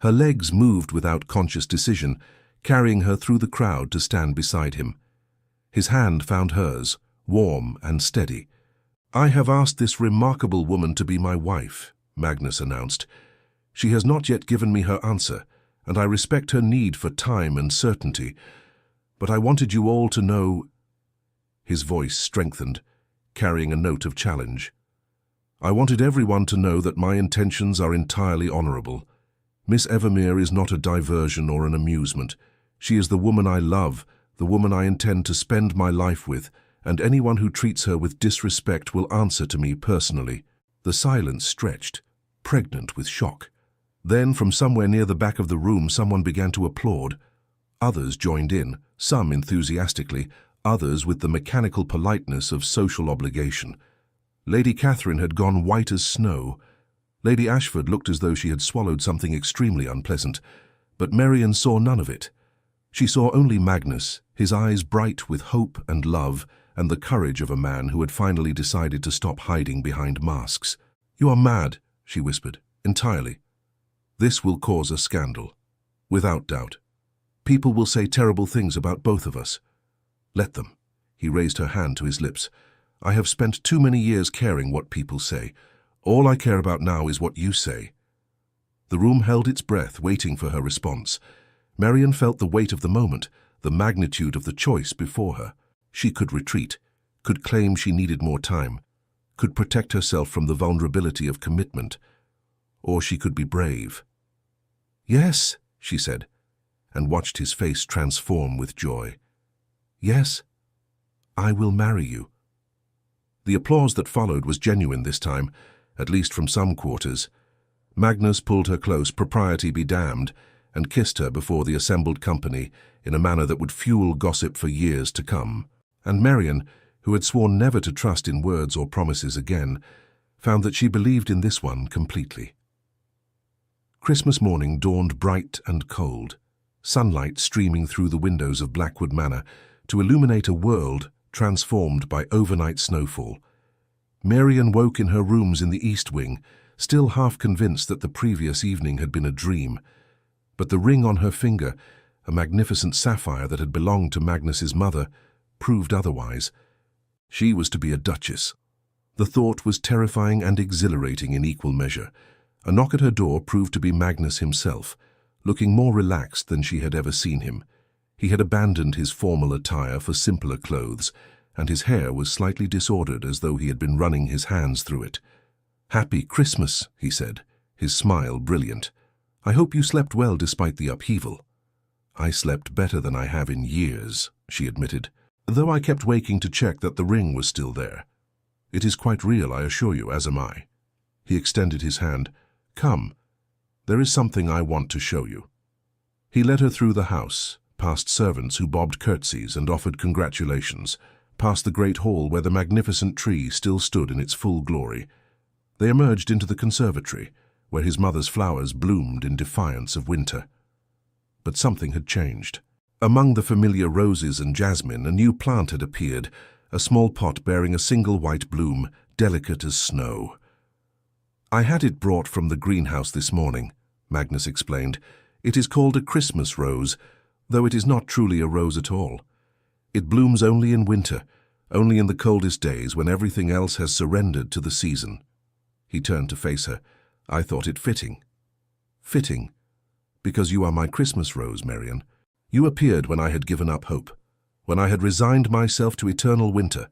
Her legs moved without conscious decision, carrying her through the crowd to stand beside him. His hand found hers, warm and steady. "I have asked this remarkable woman to be my wife," Magnus announced. "She has not yet given me her answer, and I respect her need for time and certainty. But I wanted you all to know—" His voice strengthened, carrying a note of challenge. "I wanted everyone to know that my intentions are entirely honorable. Miss Evermere is not a diversion or an amusement. She is the woman I love, the woman I intend to spend my life with, and anyone who treats her with disrespect will answer to me personally." The silence stretched, pregnant with shock. Then, from somewhere near the back of the room, someone began to applaud. Others joined in, some enthusiastically, others with the mechanical politeness of social obligation. Lady Catherine had gone white as snow. Lady Ashford looked as though she had swallowed something extremely unpleasant, but Marian saw none of it. She saw only Magnus, his eyes bright with hope and love, and the courage of a man who had finally decided to stop hiding behind masks. "You are mad," she whispered, "entirely. This will cause a scandal. Without doubt. People will say terrible things about both of us. Let them." He raised her hand to his lips. "I have spent too many years caring what people say. All I care about now is what you say." The room held its breath, waiting for her response. Marian felt the weight of the moment, the magnitude of the choice before her. She could retreat, could claim she needed more time, could protect herself from the vulnerability of commitment, or she could be brave. "Yes," she said, and watched his face transform with joy. "Yes, I will marry you." The applause that followed was genuine this time, at least from some quarters. Magnus pulled her close, propriety be damned, and kissed her before the assembled company in a manner that would fuel gossip for years to come. And Marian, who had sworn never to trust in words or promises again, found that she believed in this one completely. Christmas morning dawned bright and cold, sunlight streaming through the windows of Blackwood Manor to illuminate a world transformed by overnight snowfall. Marian woke in her rooms in the East Wing, still half convinced that the previous evening had been a dream. But the ring on her finger, a magnificent sapphire that had belonged to Magnus's mother, proved otherwise. She was to be a duchess. The thought was terrifying and exhilarating in equal measure. A knock at her door proved to be Magnus himself, looking more relaxed than she had ever seen him. He had abandoned his formal attire for simpler clothes, and his hair was slightly disordered as though he had been running his hands through it. "Happy Christmas," he said, his smile brilliant. "I hope you slept well despite the upheaval." "I slept better than I have in years," she admitted, though I kept waking to check that the ring was still there. "It is quite real, I assure you, as am I." He extended his hand. "Come, there is something I want to show you." He led her through the house, past servants who bobbed curtsies and offered congratulations, past the great hall where the magnificent tree still stood in its full glory. They emerged into the conservatory, where his mother's flowers bloomed in defiance of winter. But something had changed. Among the familiar roses and jasmine, a new plant had appeared, a small pot bearing a single white bloom, delicate as snow. "I had it brought from the greenhouse this morning," Magnus explained. "It is called a Christmas rose, though it is not truly a rose at all. It blooms only in winter, only in the coldest days when everything else has surrendered to the season." He turned to face her. "I thought it fitting." "Fitting? Because you are my Christmas rose, Marian. You appeared when I had given up hope, when I had resigned myself to eternal winter.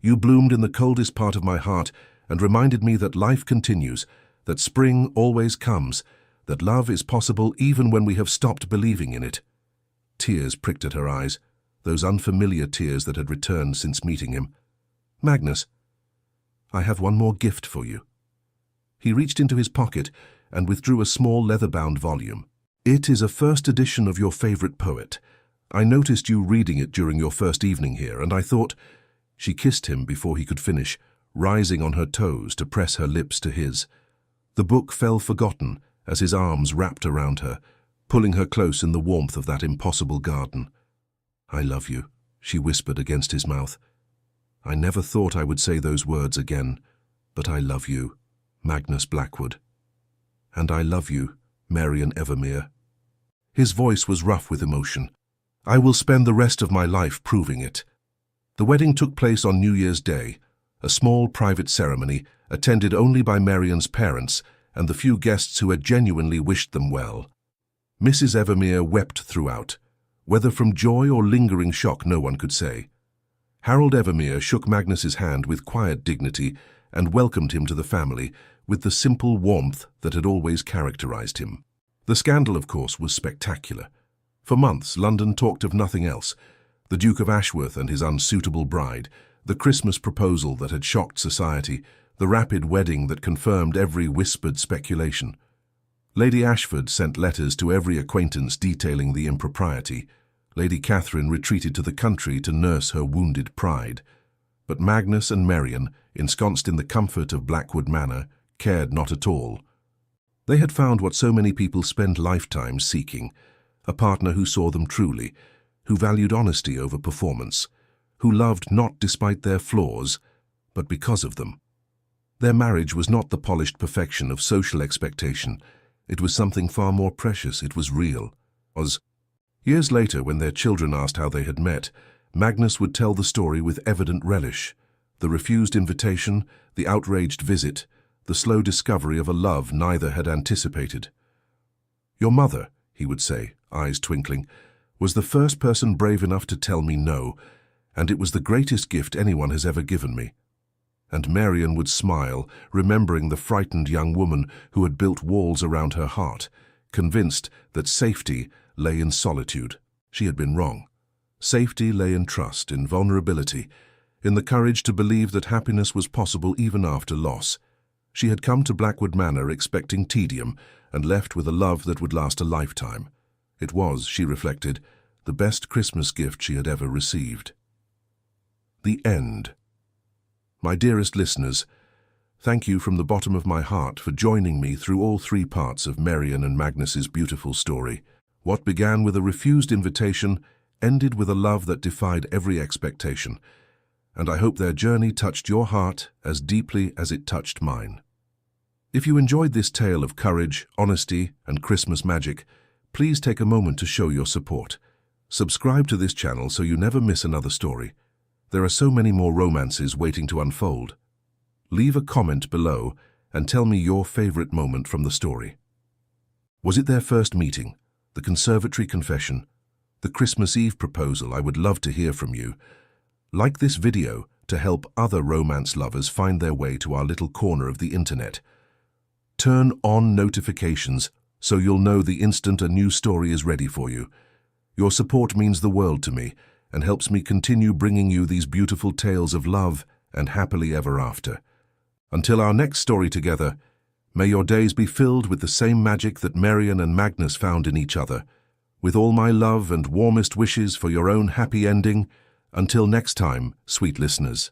You bloomed in the coldest part of my heart and reminded me that life continues, that spring always comes, that love is possible even when we have stopped believing in it." Tears pricked at her eyes, those unfamiliar tears that had returned since meeting him. "Magnus, I have one more gift for you." He reached into his pocket and withdrew a small leather-bound volume. "It is a first edition of your favorite poet. I noticed you reading it during your first evening here, and I thought—" She kissed him before he could finish, rising on her toes to press her lips to his. The book fell forgotten as his arms wrapped around her, pulling her close in the warmth of that impossible garden. "I love you," she whispered against his mouth. "I never thought I would say those words again, but I love you, Magnus Blackwood. And I love you, Marian Evermere." His voice was rough with emotion. "I will spend the rest of my life proving it." The wedding took place on New Year's Day, a small private ceremony attended only by Marian's parents and the few guests who had genuinely wished them well. Mrs. Evermere wept throughout, whether from joy or lingering shock no one could say. Harold Evermere shook Magnus's hand with quiet dignity and welcomed him to the family with the simple warmth that had always characterized him. The scandal, of course, was spectacular. For months, London talked of nothing else: the Duke of Ashworth and his unsuitable bride, the Christmas proposal that had shocked society, the rapid wedding that confirmed every whispered speculation. Lady Ashford sent letters to every acquaintance detailing the impropriety. Lady Catherine retreated to the country to nurse her wounded pride. But Magnus and Marian, ensconced in the comfort of Blackwood Manor, cared not at all. They had found what so many people spend lifetimes seeking: a partner who saw them truly, who valued honesty over performance, who loved not despite their flaws, but because of them. Their marriage was not the polished perfection of social expectation. It was something far more precious. It was real. Years later, when their children asked how they had met, Magnus would tell the story with evident relish: the refused invitation, the outraged visit, the slow discovery of a love neither had anticipated. "Your mother," he would say, eyes twinkling, "was the first person brave enough to tell me no, and it was the greatest gift anyone has ever given me." And Marian would smile, remembering the frightened young woman who had built walls around her heart, convinced that safety lay in solitude. She had been wrong. Safety lay in trust, in vulnerability, in the courage to believe that happiness was possible even after loss. She had come to Blackwood Manor expecting tedium and left with a love that would last a lifetime. It was, she reflected, the best Christmas gift she had ever received. The end. My dearest listeners, thank you from the bottom of my heart for joining me through all 3 parts of Marian and Magnus's beautiful story. What began with a refused invitation ended with a love that defied every expectation, and I hope their journey touched your heart as deeply as it touched mine. If you enjoyed this tale of courage, honesty, and Christmas magic, please take a moment to show your support. Subscribe to this channel so you never miss another story. There are so many more romances waiting to unfold. Leave a comment below and tell me your favorite moment from the story. Was it their first meeting, the conservatory confession, the Christmas Eve proposal? I would love to hear from you. Like this video to help other romance lovers find their way to our little corner of the internet. Turn on notifications so you'll know the instant a new story is ready for you. Your support means the world to me and helps me continue bringing you these beautiful tales of love and happily ever after. Until our next story together, may your days be filled with the same magic that Marian and Magnus found in each other. With all my love and warmest wishes for your own happy ending, until next time, sweet listeners.